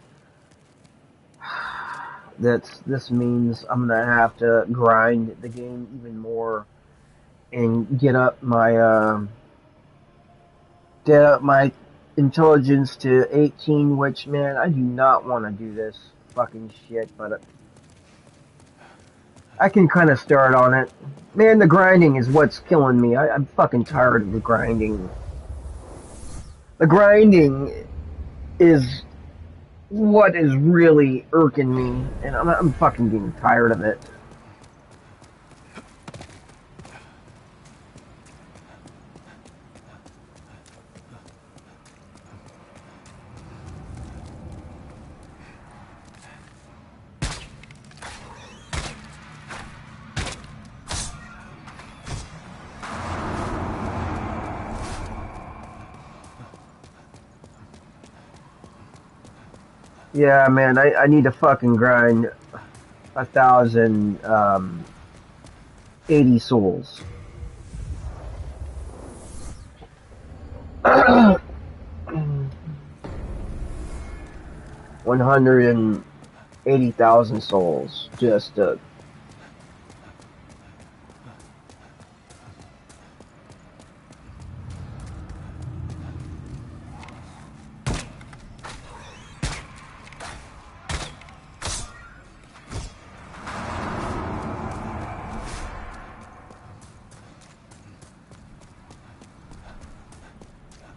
this means I'm gonna have to grind the game even more and get up my intelligence to 18. Which, man, I do not want to do this fucking shit, but I can kind of start on it. Man, the grinding is what's killing me. I'm fucking tired of the grinding. The grinding is what is really irking me, and I'm fucking getting tired of it. Yeah, man, I need to fucking grind 1,000 80 souls. 180,000 souls just to.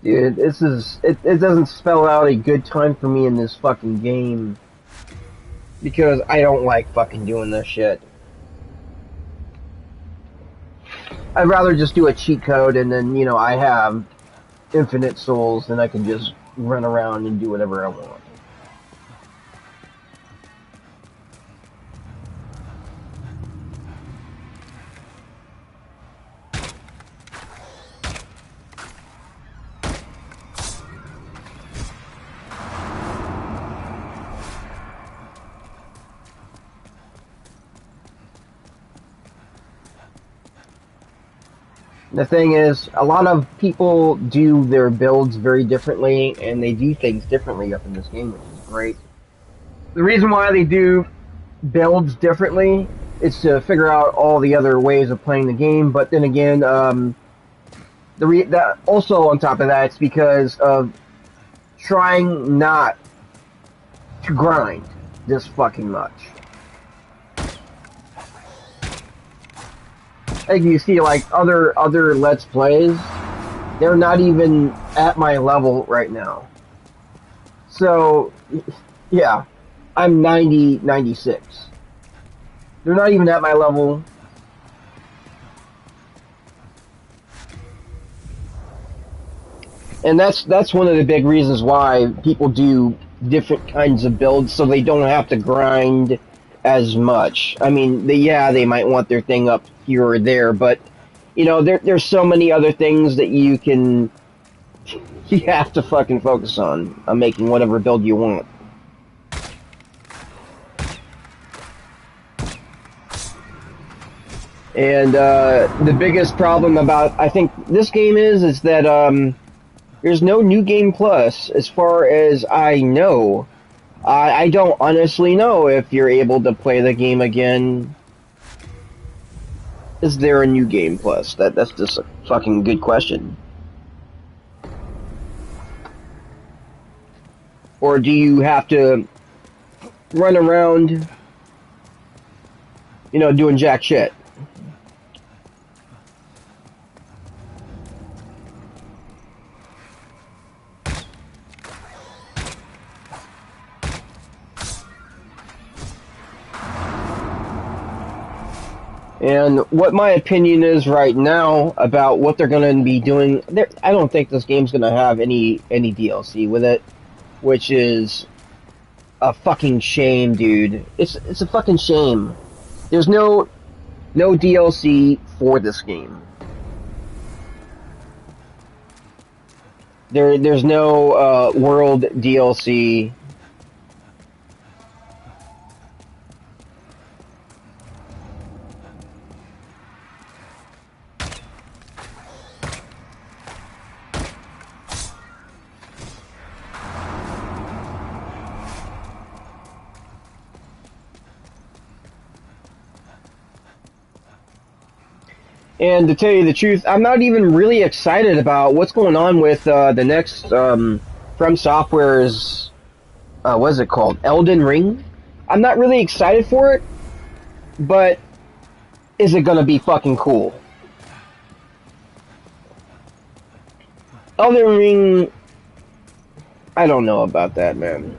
Dude, it doesn't spell out a good time for me in this fucking game because I don't like fucking doing this shit. I'd rather just do a cheat code and then, I have infinite souls and I can just run around and do whatever I want. The thing is, a lot of people do their builds very differently, and they do things differently up in this game, which is great. The reason why they do builds differently is to figure out all the other ways of playing the game, but then again, that also on top of that, it's because of trying not to grind this fucking much. Like you see, like other Let's Plays, they're not even at my level right now. So, yeah, I'm 96. They're not even at my level. And that's one of the big reasons why people do different kinds of builds, so they don't have to grind as much. I mean, they might want their thing up here or there, but there's so many other things that you have to fucking focus on making whatever build you want. And the biggest problem about I think this game is that there's no New Game Plus as far as I know. I don't honestly know if you're able to play the game again. Is there a New Game Plus? That's just a fucking good question. Or do you have to run around, doing jack shit? And what my opinion is right now about what they're going to be doing, I don't think this game's going to have any DLC with it, which is a fucking shame, dude. It's a fucking shame. There's no DLC for this game. There's no world DLC. And to tell you the truth, I'm not even really excited about what's going on with the next From Software's what is it called? Elden Ring. I'm not really excited for it, but is it gonna be fucking cool? Elden Ring, I don't know about that, man.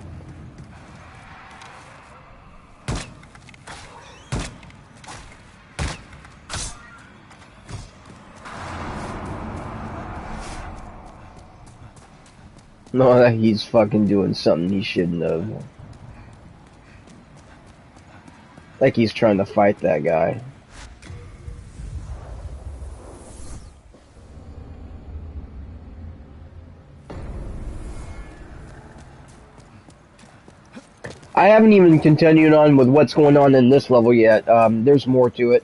No, that he's fucking doing something he shouldn't have. Like he's trying to fight that guy. I haven't even continued on with what's going on in this level yet. There's more to it.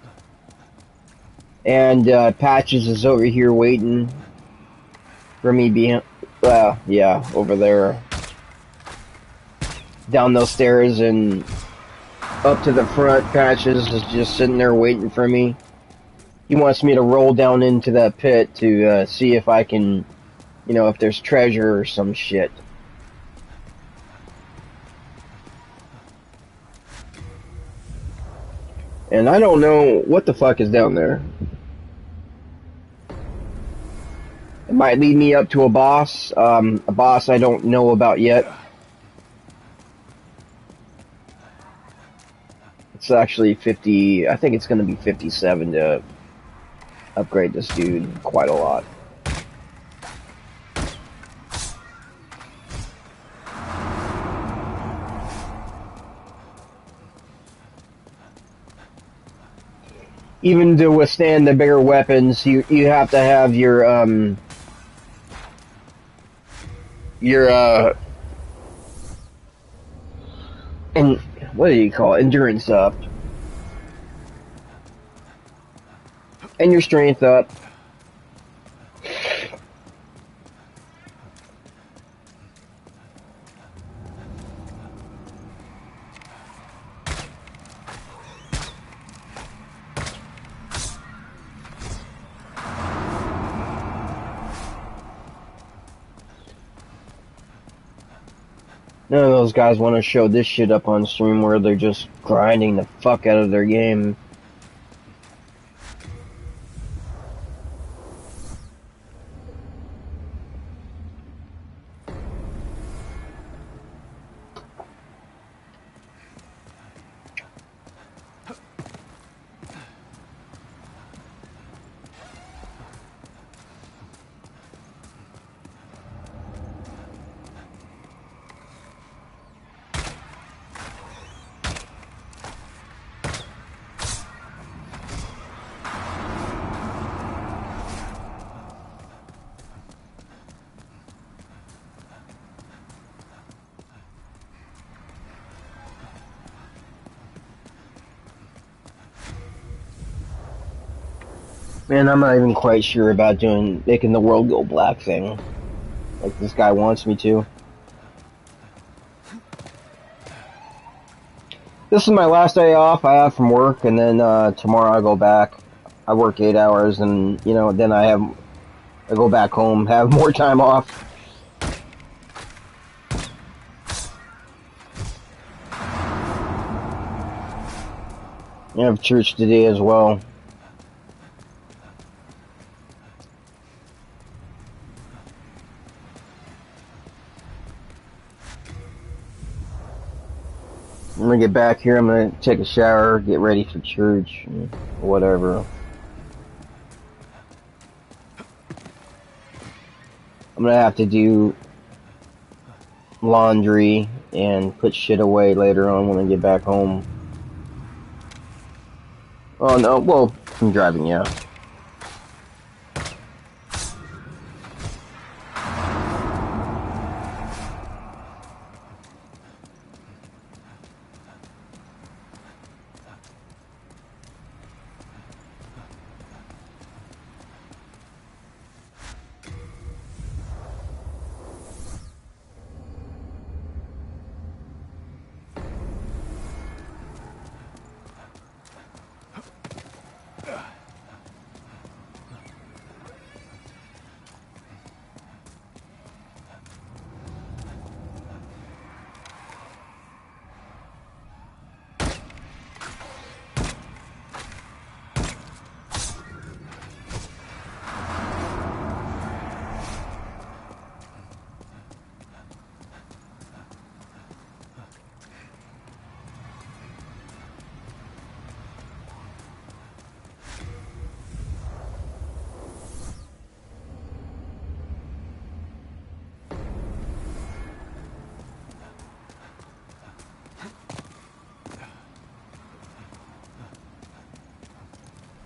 And Patches is over here waiting for me behind. Yeah, over there. Down those stairs and up to the front. Patches is just sitting there waiting for me. He wants me to roll down into that pit to see if I can, if there's treasure or some shit. And I don't know what the fuck is down there. It might lead me up to a boss I don't know about yet. It's actually 50, I think it's going to be 57 to upgrade this dude quite a lot. Even to withstand the bigger weapons, you have to have your and what do you call it? Endurance up. And your strength up. None of those guys want to show this shit up on stream where they're just grinding the fuck out of their game. Man, I'm not even quite sure about making the world go black thing, like this guy wants me to. This is my last day off I have from work, and then tomorrow I go back. I work 8 hours, and then I go back home, have more time off. I have church today as well. I'm gonna get back here. I'm gonna take a shower, get ready for church, and whatever. I'm gonna have to do laundry and put shit away later on when I get back home. Oh no, well, I'm driving, yeah.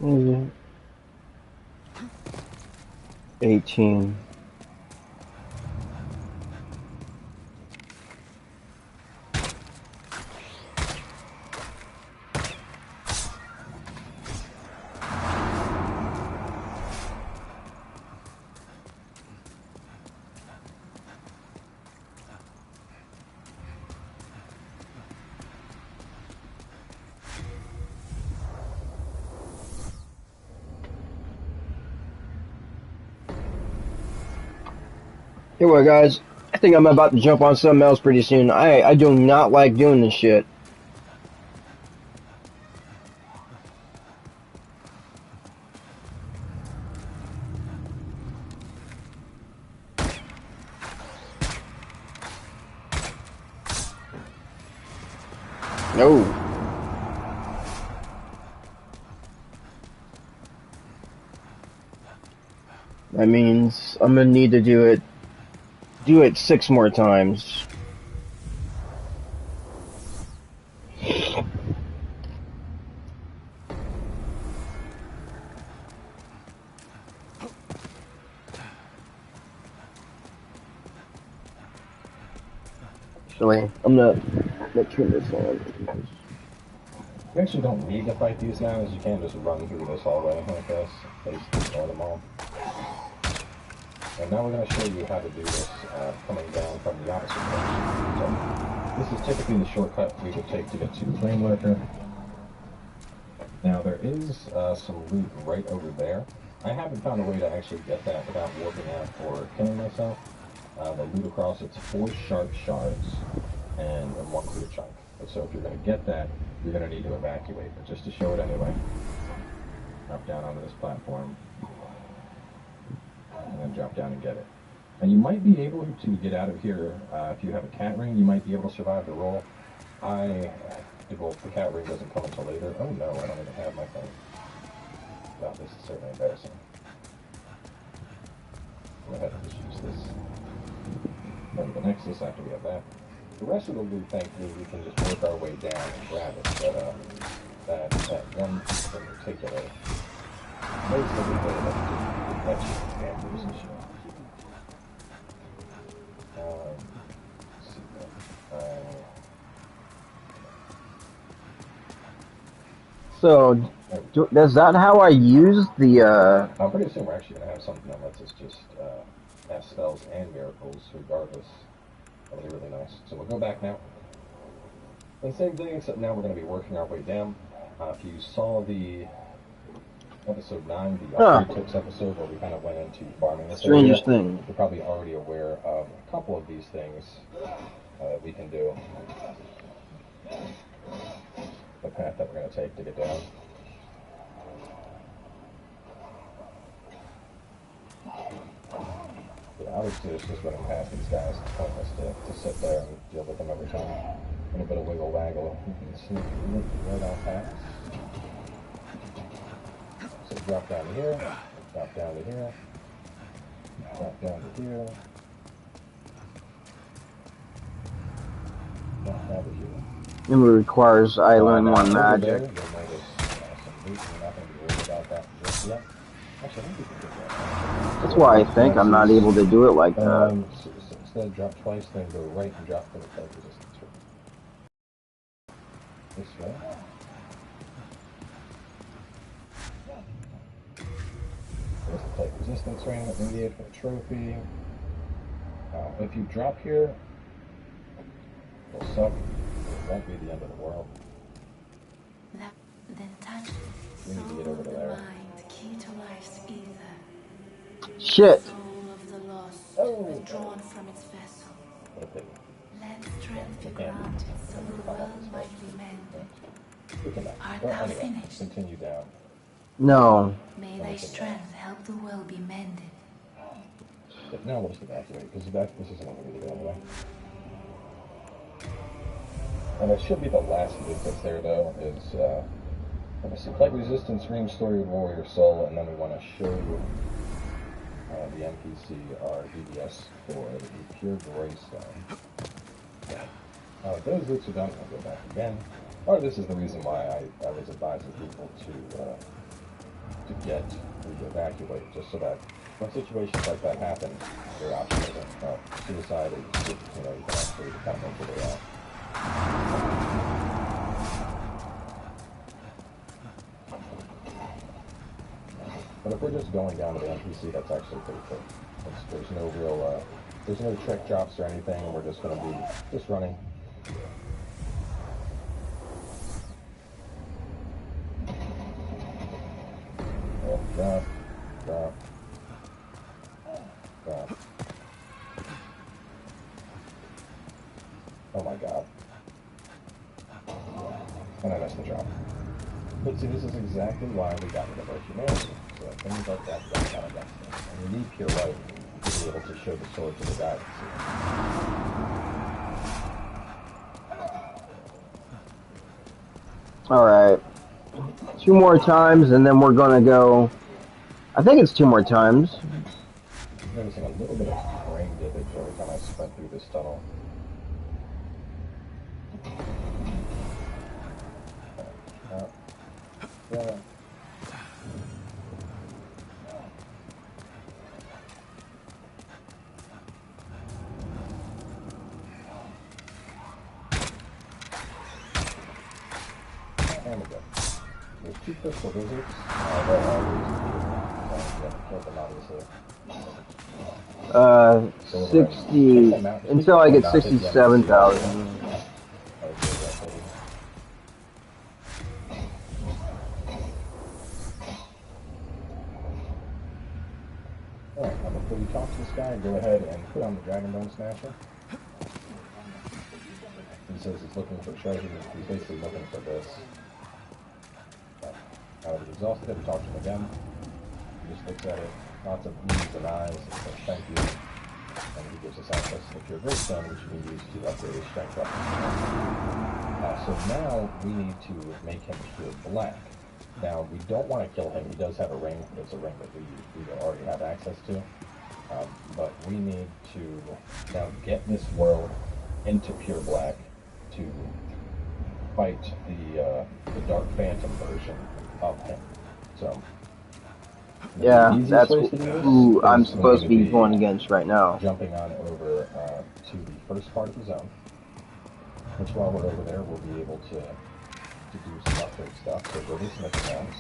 What is it? 18. Anyway, guys, I think I'm about to jump on something else pretty soon. I do not like doing this shit. No. That means I'm gonna need to do it 6 more times. Actually, I'm gonna turn this on. You actually don't need to fight these guys. You can just run through this hallway like this. Just ignore them all. And now we're going to show you how to do this coming down from the opposite direction. So this is typically the shortcut we would take to get to the Flame Lurker. Now there is some loot right over there. I haven't found a way to actually get that without warping out or killing myself. The loot across, it's 4 sharp shards and 1 clear chunk. So if you're going to get that, you're going to need to evacuate. But just to show it anyway, drop down onto this platform, and then drop down and get it. And you might be able to get out of here if you have a cat ring. You might be able to survive the roll. Well, the cat ring doesn't come until later. Oh no, I don't even have my thing. Wow, this is certainly embarrassing. Go ahead and just use this. Then the Nexus after we have that. The rest of the loot, thankfully, we can just work our way down and grab it. But that one piece in particular, most of the loot that you can use and shit. Let's see what So, is that how I use the, I'm pretty soon we're actually going to have something that lets us just have spells and miracles regardless. That'll be really nice. So we'll go back now. And same thing, except now we're going to be working our way down. If you saw the episode 9, the upgrade tips episode, where we kind of went into farming this area, thing. you're probably already aware of a couple of these things we can do. The path that we're going to take to get down. Yeah, obviously it's just running past these guys. It's pointless to sit there and deal with them every time. little bit of wiggle waggle. You can sneak right on past. So drop down to here, drop down to here, drop down to here, drop down to here. It requires I learn more Over magic. there, you'll notice some loot. We're not going to be worried about that just yet. Actually, I think we can do that. That's why I think I'm not able to do it like that. Instead of drop twice, then go right and drop for the plague resistance ring. This way. There's the plague resistance ring that we need for the trophy. If you drop here, it'll suck. It won't be the end of the world. Then touch We need to get over to there. mind, key to life's ether. Shit. Soul of the lost, withdrawn from its vessel. What a pity. Let strength be granted so the world might be mended. We can Art well, thou anyway, finished? continue down. No. May thy strength help the world be mended. But now we'll just evacuate, because this isn't what we need to do anyway. And it should be the last bit that's there, though, is, let me see, Plague Resistance, Ring Story of Warrior Soul, and then we want to show the NPC our DDS for the Pure Greystone. Those loots are done, I'll go back again. Part of this is the reason why I was advising people to get the evacuate, just so that when situations like that happen, your option isn't suicide, or you can actually kind of make your way out. But if we're just going down to the NPC, that's actually pretty quick. There's no real, there's no trick drops or anything, and we're just going to be just running. Drop, drop, drop. Oh my god. And I missed the drop. But see, this is exactly why we got rid of our humanity. So things like that kind of destiny. And you need pure light to be able to show the sword to the guy. Alright. 2 more times and then we're gonna go... I think it's 2 more times. I'm noticing a little bit of brain damage every time I sprint through this tunnel. Yeah. And we go. There's 2 crystal lizards. Killed them, obviously. 60... Until I get 67,000. Alright, now before you talk to this guy, go ahead and put on the Dragon Bone Snatcher. He says he's looking for treasure. He's basically looking for this. Now that he's exhausted, we talk to him again. He just looks at it, lots of E's and I's, and says thank you. And he gives us access to the Pure Greystone, which we can use to upgrade his strength up. So now we need to make him pure black. Now, we don't want to kill him. He does have a ring. It's a ring that we already have access to. But we need to now get this world into pure black to fight the Dark Phantom version of him. So, yeah, that's who I'm supposed to be going against right now. Jumping on over to the first part of the zone, which while we're over there, we'll be able to do some upgrade stuff. So go to Smith Sounds.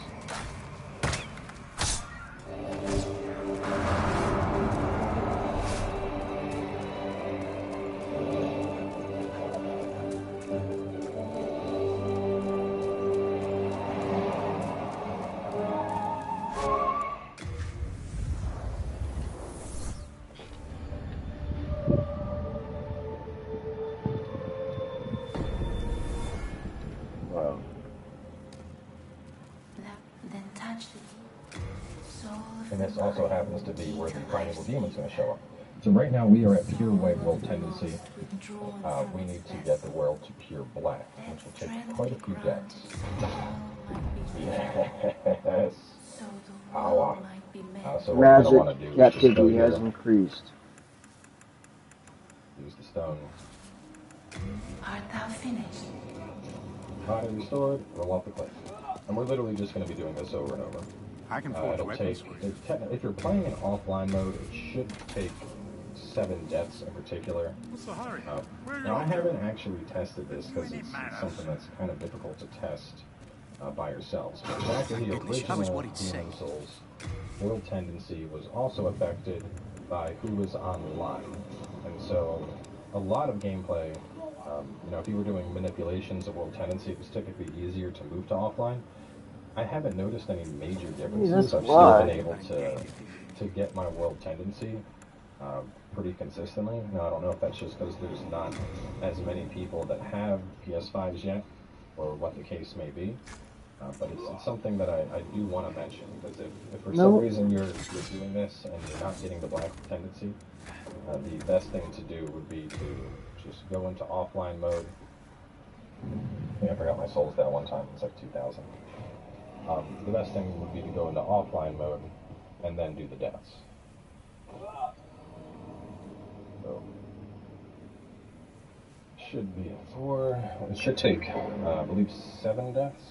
Then touch the soul of And this also happens to be where the primeval demon's going to show up. So right now we are at pure white world tendency. We need to get the world to pure black, which will take quite a few deaths. Yes. Power. So what I want to do is just go Captivity has here, increased. use the stone. Art thou finished? Body restored, roll off the cliff. And we're literally just going to be doing this over and over. I can forge It'll weapons take, for you. if you're playing in offline mode, it should take 7 deaths in particular. What's the hurry? Where are you Now I off to? haven't actually tested this because Really it's matters. something that's kind of difficult to test by yourselves. But back in the That was original what he'd say. DSouls, world tendency was also affected by who was online. And so a lot of gameplay, you know, if you were doing manipulations of world tendency, it was typically easier to move to offline. I haven't noticed any major differences. that's I've why. still been able to get my world tendency pretty consistently. Now, I don't know if that's just because there's not as many people that have PS5s yet, or what the case may be. But it's something that I do want to mention, because if for some reason you're doing this and you're not getting the black tendency, the best thing to do would be to just go into offline mode. Yeah, I forgot my souls that one time. It's like 2,000. The best thing would be to go into offline mode and then do the deaths. So, should be a 4. It should take, I believe, 7 deaths.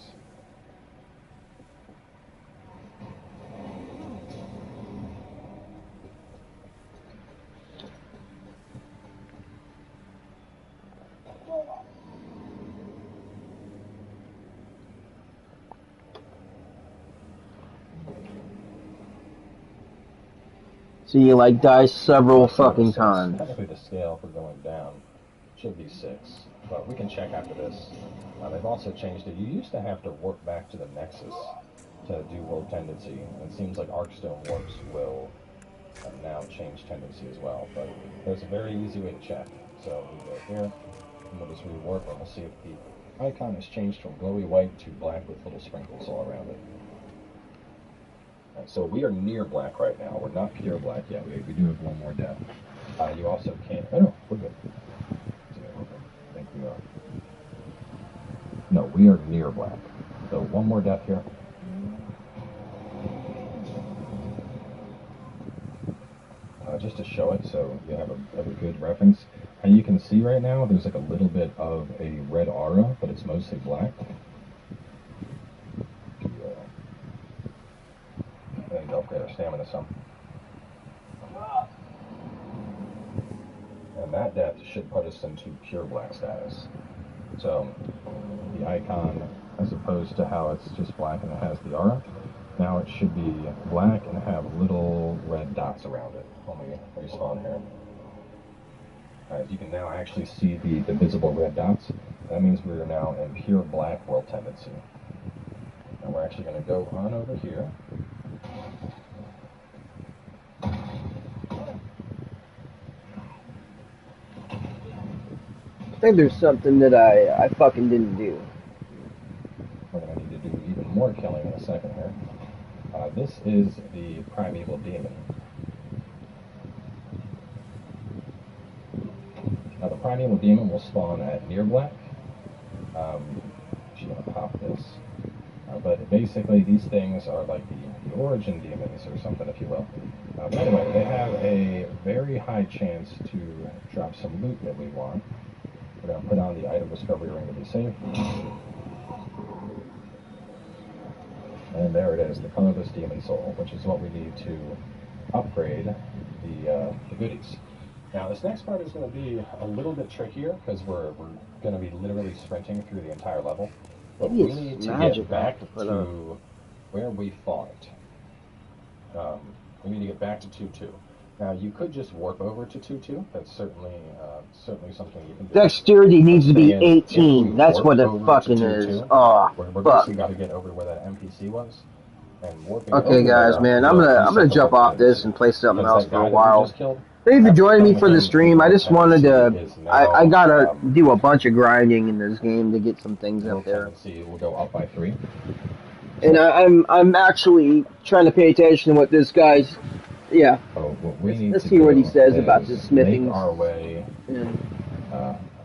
So you like die several fucking times. Technically the scale for going down should be 6, but we can check after this. They've also changed it. You used to have to warp back to the Nexus to do world tendency, and it seems like Arcstone warps will now change tendency as well, but there's a very easy way to check. So we go here, and we'll just rewarp, and we'll see if the icon has changed from glowy white to black with little sprinkles all around it. So we are near black right now. We're not pure black yet. We do have one more death. You also can't... Oh, no, we're good. I think we are. No, we are near black. So one more death here. Just to show it so you have a good reference. And you can see right now there's like a little bit of a red aura, but it's mostly black. And upgrade our stamina some. And that death should put us into pure black status. So the icon, as opposed to how it's just black and it has the aura, now it should be black and have little red dots around it. Let me respawn here. As you can now actually see the visible red dots. That means we are now in pure black world tendency. And we're actually going to go on over here. I think there's something that I fucking didn't do. We're going to need to do even more killing in a second here. This is the primeval demon. Now the primeval demon will spawn at near black. Actually going to pop this. But basically these things are like the origin demons or something, if you will. But anyway, they have a very high chance to drop some loot that we want. We're going to put on the item discovery ring to be safe. And there it is, the colorless demon soul, which is what we need to upgrade the goodies. Now this next part is going to be a little bit trickier because we're going to be literally sprinting through the entire level. But we need to get back to where we fought. We need to get back to 2-2. Now you could just warp over to 2-2. That's certainly something you can do. Dexterity needs to be 18. That's what it fucking is. Oh, we're fuck. basically got to get over where that NPC was. And warping Okay, over guys, there, man, I'm gonna jump off this and play something else for a while. Thank you for joining me for the stream. I just wanted to. I gotta do a bunch of grinding in this game to get some things up there. We'll go up by 3. And I'm actually trying to pay attention to what this guy's Yeah. So what we need Let's to see what he do says about the is smithing. make our way And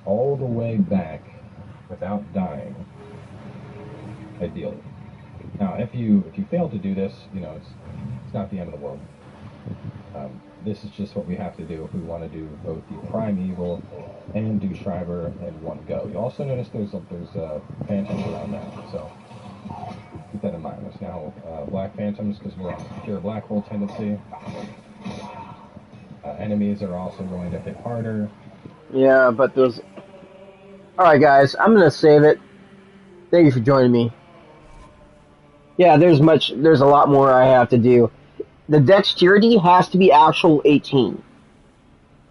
all the way back without dying, ideally. Now, if you fail to do this, you know, it's not the end of the world. This is just what we have to do if we want to do both the Primeval and do Shriver in one go. You also notice there's phantoms around now, so keep that in mind. There's now black phantoms because we're on pure black hole tendency. Enemies are also going to hit harder. yeah, but there's. All right, guys, I'm gonna save it. Thank you for joining me. Yeah, there's a lot more I have to do. The dexterity has to be actual 18.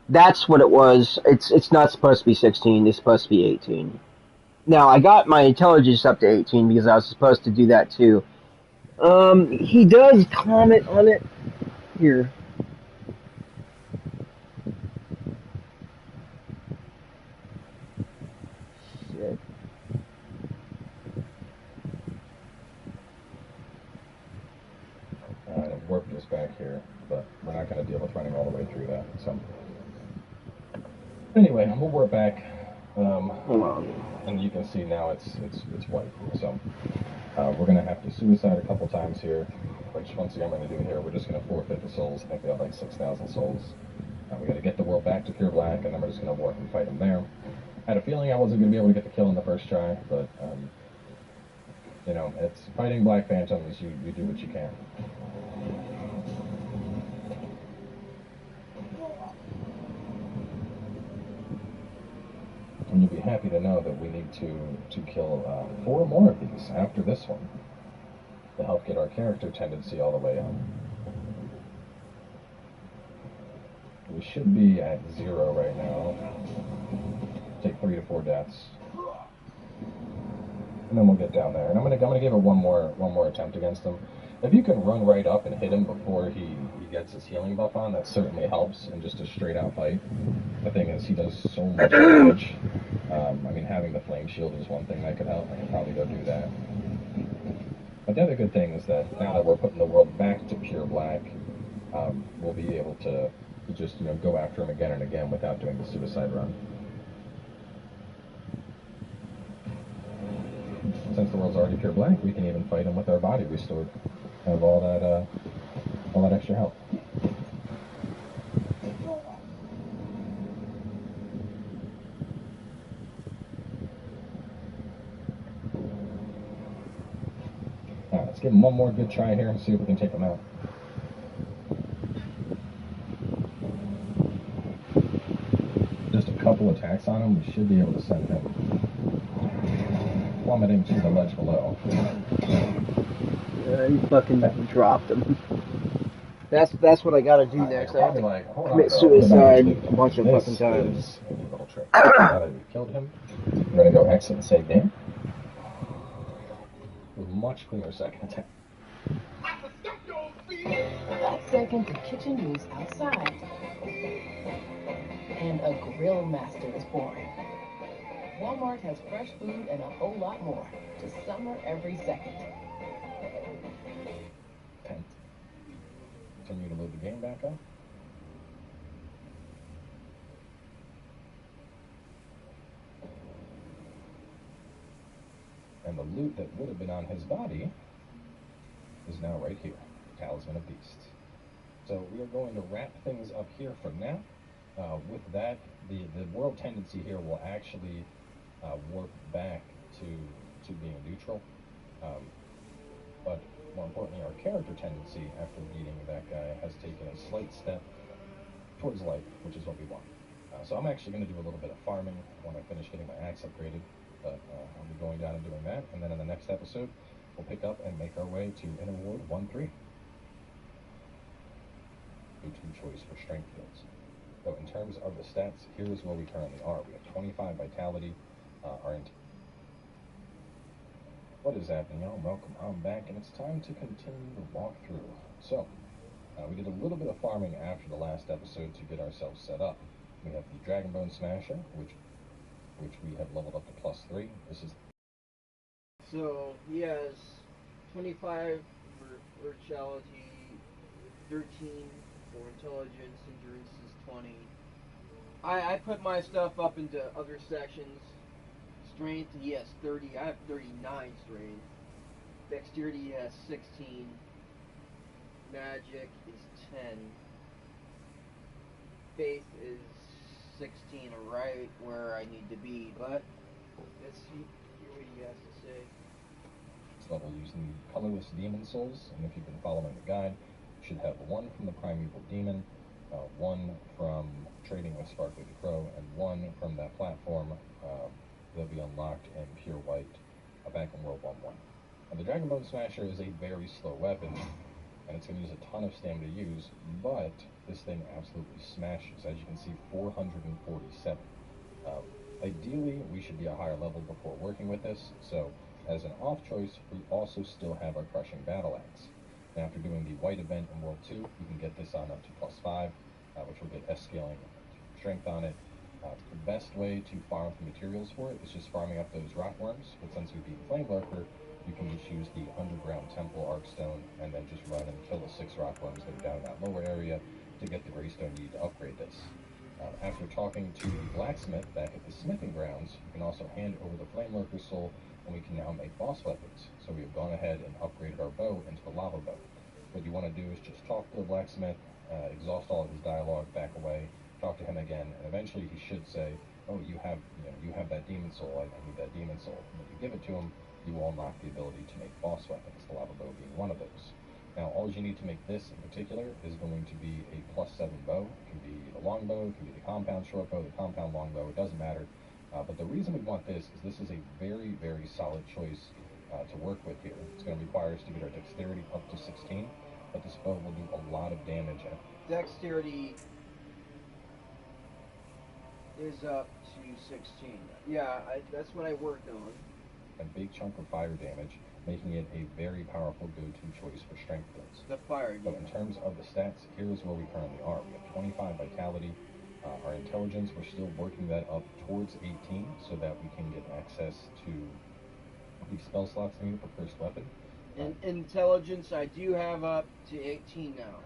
That's what it was. It's not supposed to be 16. It's supposed to be 18. Now I got my intelligence up to 18 because I was supposed to do that too. He does comment on it here. Shit. Warp is back here, but we're not going to deal with running all the way through that. So anyway, I'm gonna warp back, Hold on. and you can see now it's white. So we're gonna have to suicide a couple times here, which once again I'm gonna do here. We're just gonna forfeit the souls. I think we have like 6,000 souls. We got to get the world back to pure black, and then we're just gonna warp and fight them there. I had a feeling I wasn't gonna be able to get the kill in the first try, but you know, it's fighting black phantoms. You do what you can. And you'll be happy to know that we need to kill 4 more of these after this one to help get our character tendency all the way up. We should be at 0 right now. Take 3 to 4 deaths, and then we'll get down there. And I'm gonna give it one more attempt against him. If you can run right up and hit him before he gets his healing buff on, that certainly helps in just a straight out fight. The thing is, he does so much damage. I mean, having the flame shield is one thing that could help. I can probably go do that. But the other good thing is that now that we're putting the world back to pure black, we'll be able to just, you know, go after him again and again without doing the suicide run. Since the world's already pure black, we can even fight him with our body restored. Have all that extra health. Alright, let's give him one more good try here and see if we can take him out. Just a couple attacks on him, we should be able to send him plummeting to the ledge below. You fucking dropped him. That's what I gotta do next. I have to commit suicide a bunch of fucking times. A little trick. Now that we killed him, we're gonna go exit and save game. With much cleaner second attack. That second, the kitchen moves outside. And a grill master is born. Walmart has fresh food and a whole lot more to summer every second. Continue to load the game back up. And the loot that would have been on his body is now right here. Talisman of Beasts. So we are going to wrap things up here for now. With that, the world tendency here will actually warp back to being neutral. But more importantly, our character tendency after beating that guy has taken a slight step towards life, which is what we want. So I'm actually going to do a little bit of farming when I finish getting my axe upgraded. But I'll be going down and doing that, and then in the next episode, we'll pick up and make our way to Inner Ward 1-3. Two choice for strength builds. So in terms of the stats, here is where we currently are. We have 25 vitality. What is happening, y'all? Welcome. I'm back, and it's time to continue the walkthrough. So, we did a little bit of farming after the last episode to get ourselves set up. We have the Dragonbone Smasher, which we have leveled up to +3. This is. So he has 25 virtuality, 13 for intelligence, endurance is 20. I put my stuff up into other sections. Strength, he has 30. I have 39 strength. Dexterity, he has 16. Magic is 10. Faith is 16, right where I need to be. But let's see what he has to say. This level using the colorless demon souls, and if you've been following the guide, you should have one from the primeval demon, one from trading with Sparkly the Crow, and one from that platform that'll be unlocked in Pure White back in World War 1. Now, the Dragon Bone Smasher is a very slow weapon, and it's going to use a ton of stamina to use, but this thing absolutely smashes. As you can see, 447. Ideally, we should be a higher level before working with this, so as an off choice, we also still have our Crushing Battle Axe. Now, after doing the white event in World 2, you can get this on up to +5, which will get S-scaling strength on it. The best way to farm the materials for it is just farming up those rock worms, but since we beat Flame Lurker, you can just use the underground temple arcstone and then just run and kill the 6 rock worms that are down in that lower area to get the greystone you need to upgrade this. After talking to the blacksmith back at the smithing grounds, you can also hand over the Flame Lurker soul, and we can now make boss weapons. So we have gone ahead and upgraded our bow into the lava bow. What you want to do is just talk to the blacksmith, exhaust all of his dialogue, back away, talk to him again, and eventually he should say, "Oh, you have that demon soul. I need that demon soul." And when you give it to him, you will unlock the ability to make boss weapons, the lava bow being one of those. Now, all you need to make this in particular is going to be a +7 bow. It can be the long bow, it can be the compound short bow, the compound long bow, it doesn't matter. But the reason we want this is this is a very, very solid choice to work with here. It's going to require us to get our dexterity up to 16, but this bow will do a lot of damage. Dexterity is up to 16. Yeah, that's what I worked on. A big chunk of fire damage, making it a very powerful go-to choice for strength builds. The fire So in terms of the stats, here is where we currently are. We have 25 vitality. Our intelligence, we're still working that up towards 18 so that we can get access to the spell slots needed for first weapon. Intelligence, I do have up to 18 now.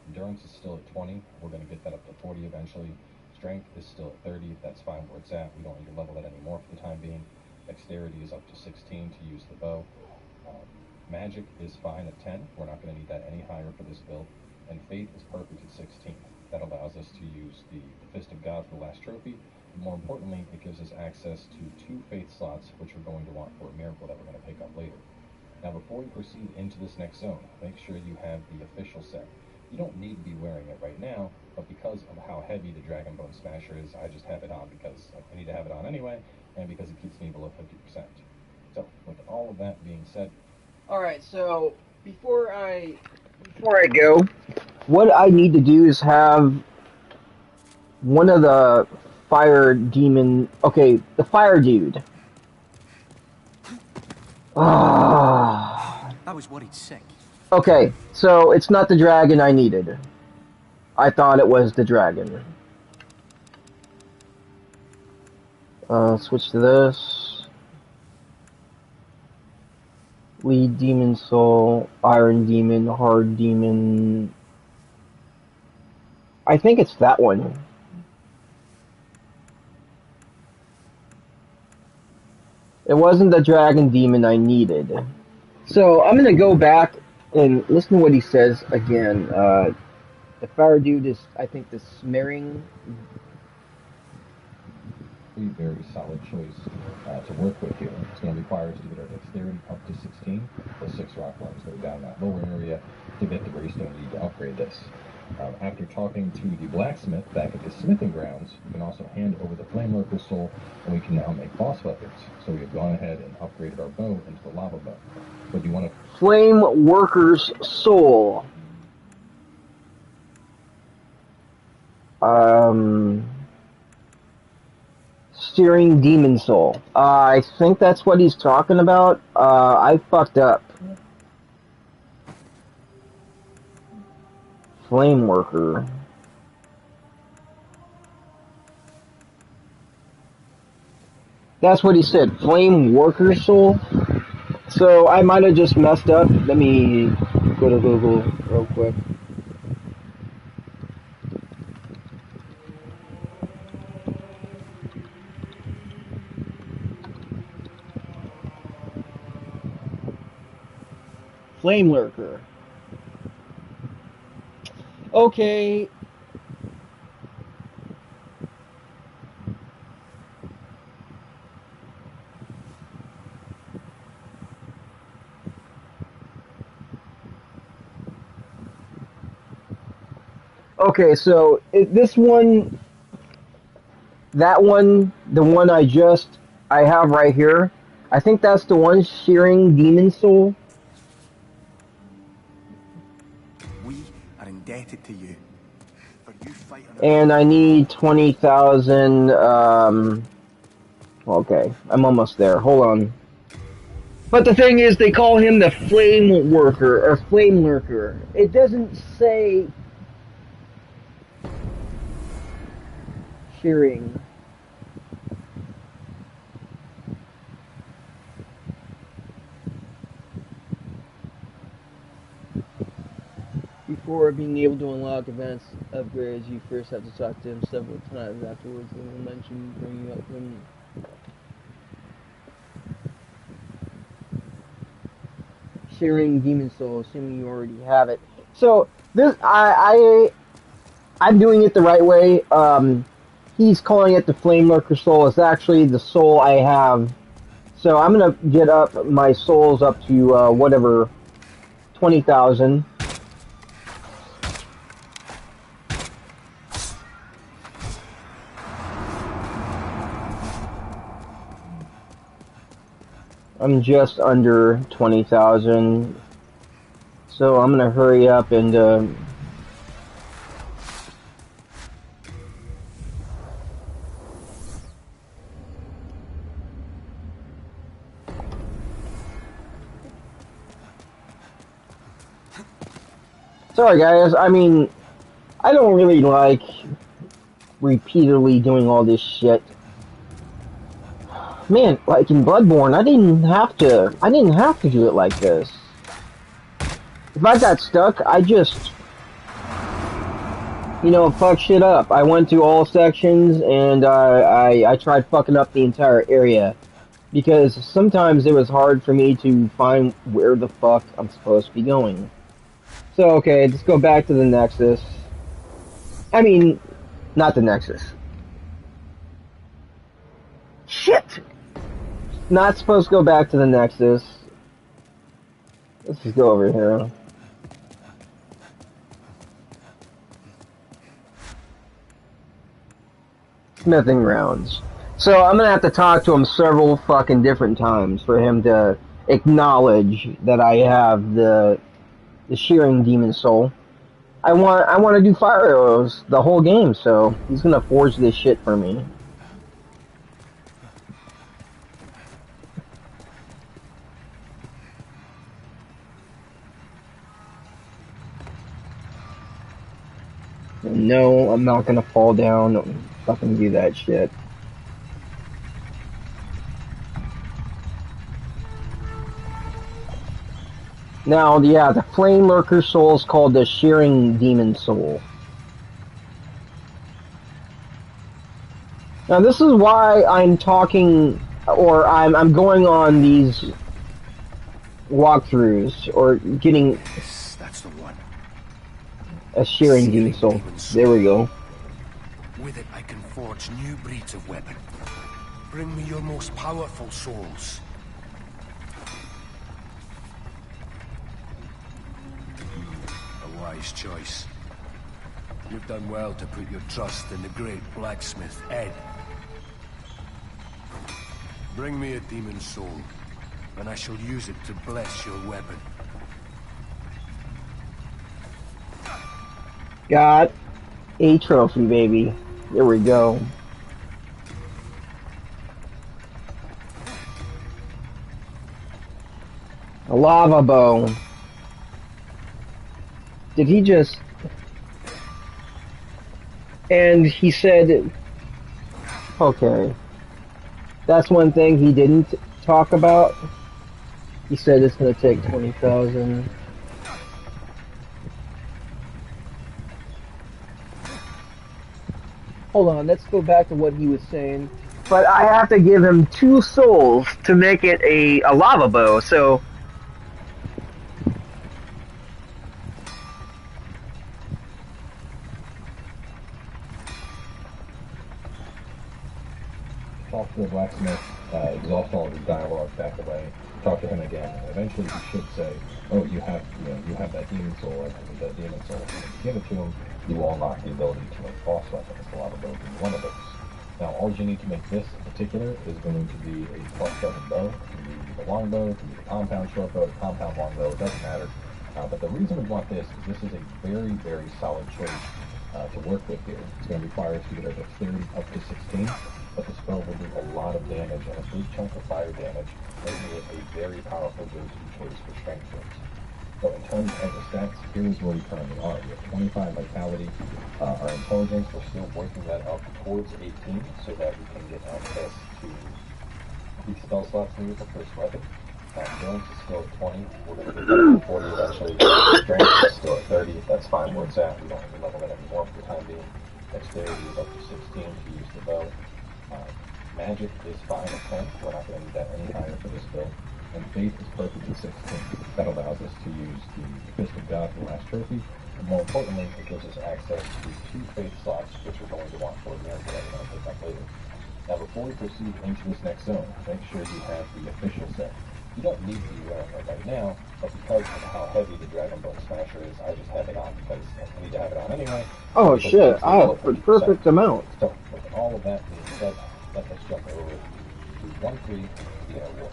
Endurance is still at 20. We're going to get that up to 40 eventually. Strength is still at 30. That's fine where it's at. We don't need to level that anymore for the time being. Dexterity is up to 16 to use the bow. Magic is fine at 10. We're not going to need that any higher for this build. And Faith is perfect at 16. That allows us to use the Fist of God for the last trophy. And more importantly, it gives us access to 2 Faith slots, which we're going to want for a miracle that we're going to pick up later. Now, before we proceed into this next zone, make sure you have the official set. You don't need to be wearing it right now, but because of how heavy the Dragon Bone Smasher is, I just have it on because I need to have it on anyway, and because it keeps me below 50%. So, with all of that being said... Alright, so, before I go, what I need to do is have one of the fire demon... Okay, the fire dude. I was worried sick. Okay, so it's not the dragon I needed. I thought it was the dragon. Switch to this. Lead demon soul, iron demon, hard demon. I think it's that one. It wasn't the dragon demon I needed. So I'm gonna go back and listen to what he says again. The fire dude is, I think, the smearing. A very solid choice to work with here. It's going to require us to get our dexterity up to 16. The 6 rock worms go down that lower area to get the greystone you need to upgrade this. After talking to the blacksmith back at the smithing grounds, you can also hand over the Flame Lurker soul, and we can now make boss weapons. So we have gone ahead and upgraded our bow into the lava bow. But you want to... Flame Worker's soul. Steering demon soul. I think that's what he's talking about. I fucked up. Flame Worker. That's what he said. Flame Worker soul. So I might have just messed up. Let me go to Google real quick. Flame Lurker. Okay. Okay, so this one, that one, the one I have right here, I think that's the one, Shearing Demon Soul. We are indebted to you. For you fighting. And I need 20,000, okay, I'm almost there, hold on. But the thing is, they call him the Flame Worker, or Flame Lurker. It doesn't say Shearing. Before being able to unlock advanced upgrades, you first have to talk to him several times. Afterwards, he will mention bringing up him. Shearing Demon Soul, assuming you already have it. So this, I'm doing it the right way. He's calling it the Flame Lurker Soul. It's actually the soul I have. So I'm gonna get up my souls up to whatever, 20,000. I'm just under 20,000, so I'm gonna hurry up and sorry guys, I mean, I don't really like repeatedly doing all this shit. Man, like in Bloodborne, I didn't have to do it like this. If I got stuck, I just, you know, fuck shit up. I went through all sections and I tried fucking up the entire area. Because sometimes it was hard for me to find where the fuck I'm supposed to be going. So, okay, let's go back to the Nexus. I mean, not the Nexus. Shit! Not supposed to go back to the Nexus. Let's just go over here. Smithing rounds. So I'm gonna have to talk to him several fucking different times for him to acknowledge that I have the Shearing Demon Soul. I want to do fire arrows the whole game, so he's gonna forge this shit for me. No, I'm not gonna fall down. Don't fucking do that shit. Now, yeah, the Flame Lurker Soul is called the Shearing Demon Soul. Now, this is why I'm talking, or I'm going on these walkthroughs, or getting That's the one. a Shearing Demon Soul. There we go. With it, I can forge new breeds of weapon. Bring me your most powerful souls. A wise choice. You've done well to put your trust in the great blacksmith, Ed. Bring me a demon soul, and I shall use it to bless your weapon. Got a trophy, baby. There we go. A lava bow. Did he just... And he said... Okay. That's one thing he didn't talk about. He said it's gonna take 20,000. Hold on, let's go back to what he was saying. But I have to give him 2 souls to make it a lava bow, so... talk to the blacksmith, exhaust all of his dialogue, back away, talk to him again, and eventually he should say, "Oh, you have that demon soul, I need that demon soul." And if you give it to him, you will unlock the ability to make boss weapons, the lava bow being one of those. Now, all you need to make this in particular is going to be a +7 bow. It can be the longbow, it can be the compound short bow, the compound longbow, it doesn't matter. But the reason we want this is this is a very, very solid choice to work with here. It's going to require us to get our dexterity up to 16, but the spell will do a lot of damage and a big chunk of fire damage, making it a very powerful go-to choice for strength builds. So in terms of the stats, here's where we currently are. We have 25 vitality. Our intelligence, we're still working that up towards 18 so that we can get access to the spell slots needed for first weapon. Endurance is still at 20. We're going to get that to 40 eventually. Strength is still at 30. That's fine where it's at. We don't have to level that anymore for the time being. Dexterity is up to 16 to use the bow. Magic is fine at 10. We're not going to need that any higher for this build. And Faith is perfect at 16. That allows us to use the Fist of God for the last trophy. And more importantly, it gives us access to 2 Faith slots, which we're going to want for a miracle that we're going to pick up later. Now, before we proceed into this next zone, make sure you have the official set. You don't need to be wearing it right now, but because of how heavy the Dragon Bone Smasher is, I just have it on because I need to have it on anyway. Oh shit, I have the perfect amount. So, with all of that being said, let us jump over to 1-3, the air war.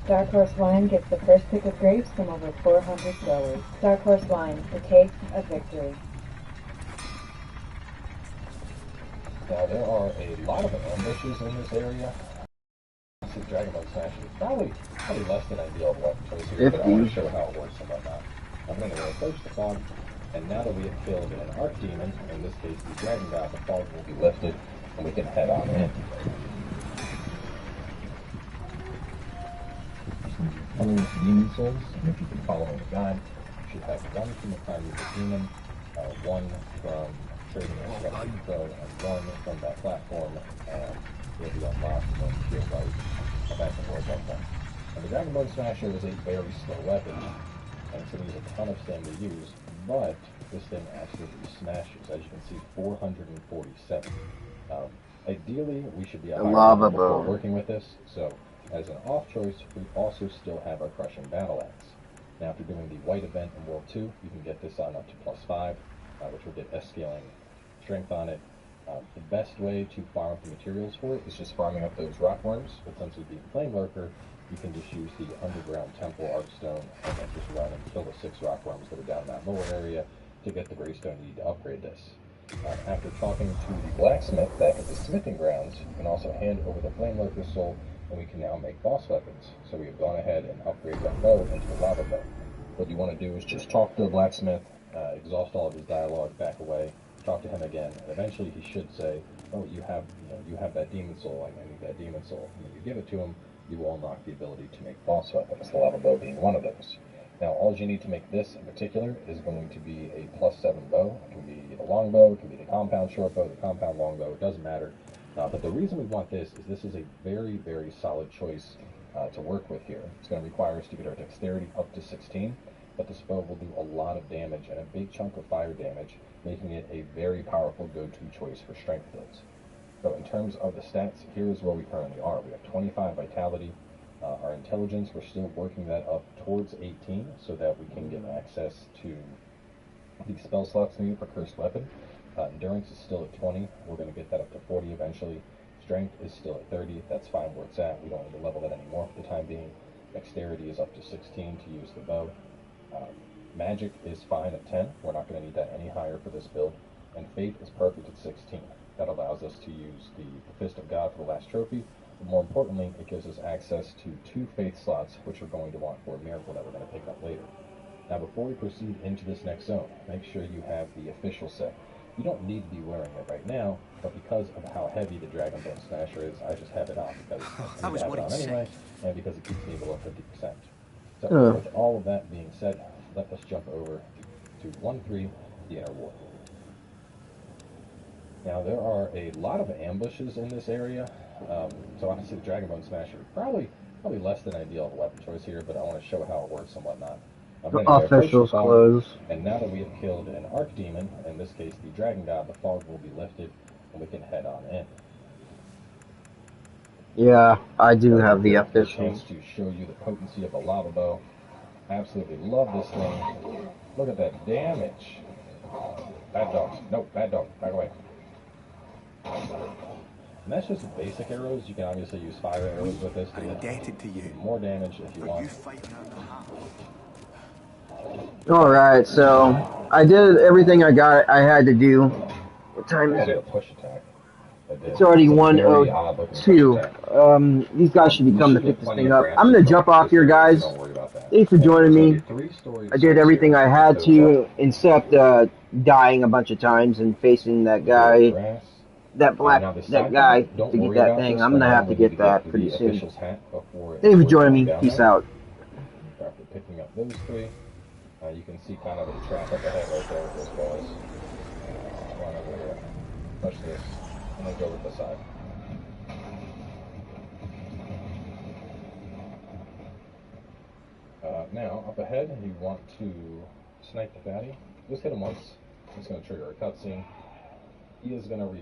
Dark Horse Line gets the first pick of grapes from over 400 growers. Dark Horse Line, the taste of victory. Now, there are a lot of ambushes in this area. Dragon Bone Smasher is probably less than ideal weapon choice here, but I want to show how it works and whatnot. I'm going to approach the fog, and now that we have killed an Archdemon, in this case the Dragon God, the fog will be lifted, and we can head on in. Colors Demon Souls, and if you can follow in the guide, you should have 1 from the Primeval Demon, 1 from Trading Instruction Pro, and 1 from that platform, and will be unlocked when you feel right back and forth like that. And the Dragon Bone Smasher is a very slow weapon, and so there's a ton of stam to use, but this thing absolutely smashes. As you can see, 447. Ideally, we should be a higher level before working with this, so as an off choice, we also still have our Crushing Battle Axe. Now, after doing the white event in World 2, you can get this on up to +5, which will get S-scaling strength on it. The best way to farm up the materials for it is just farming up those rock worms, but since we'd be Flame Lurker, you can just use the Underground Temple Archstone and then just run and kill the 6 rock worms that are down in that lower area to get the Greystone you need to upgrade this. After talking to the blacksmith back at the smithing grounds, you can also hand over the Flame Lurker soul, and we can now make boss weapons. So we have gone ahead and upgraded that bow into the lava bow. What you want to do is just talk to the blacksmith, exhaust all of his dialogue, back away, talk to him again, and eventually he should say, "Oh, you have that demon soul. I need that demon soul." And when you give it to him, you will unlock the ability to make boss weapons, the lava bow being one of those. Now, all you need to make this in particular is going to be a +7 bow. It can be the long bow, it can be the compound short bow, the compound long bow, it doesn't matter. But the reason we want this is a very, very solid choice to work with here. It's going to require us to get our dexterity up to 16, but the spell will do a lot of damage and a big chunk of fire damage, making it a very powerful go-to choice for strength builds. So in terms of the stats, here's where we currently are. We have 25 vitality. Our intelligence, we're still working that up towards 18 so that we can get access to the spell slots needed for cursed weapon. Endurance is still at 20. We're going to get that up to 40 eventually. Strength is still at 30. That's fine where it's at. We don't need to level that anymore for the time being. Dexterity is up to 16 to use the bow. Magic is fine at 10. We're not going to need that any higher for this build. And Faith is perfect at 16. That allows us to use the Fist of God for the last trophy. But more importantly, it gives us access to 2 Faith slots, which we're going to want for a miracle that we're going to pick up later. Now, before we proceed into this next zone, make sure you have the official set. You don't need to be wearing it right now, but because of how heavy the Dragon Bone Smasher is, I just have it on because I need to have it on anyway, and because it keeps me below 50%. So, with all of that being said, let us jump over to 1-3, the Inner War. Now, there are a lot of ambushes in this area, so honestly, the Dragon Bone Smasher probably less than ideal weapon choice here, but I want to show how it works and whatnot. Officials close. And now that we have killed an Archdemon, in this case the Dragon God, the fog will be lifted, and we can head on in. Yeah, I do have the A official. chance to show you the potency of a lava bow. Absolutely love this thing. Look at that damage. Bad dogs. No, bad dog. Back away. And that's just the basic arrows. You can obviously use fire arrows with this to I'm indebted to you. do more damage if you For want. you fighting on behalf. Alright, so I did everything I had to do. What time I is did a it? push attack. I did. It's already a very odd looking push 1:02. attack. These guys should be You coming to get pick this plenty thing of up. I'm branches gonna from jump off this here, area, so guys. don't worry about that. Thank you for And joining there's me. gonna be 3 stories I did everything I had to, except dying a bunch of times and facing that guy, that guy to get that thing. I'm gonna have to get that pretty soon. Thank you for joining me. Peace out. After picking up those 3, you can see kind of a trap up ahead right there with those guys. Run over here, push this, and then go with the side. Now, up ahead, you want to snipe the fatty. Just hit him once. It's going to trigger a cutscene. He is going to reach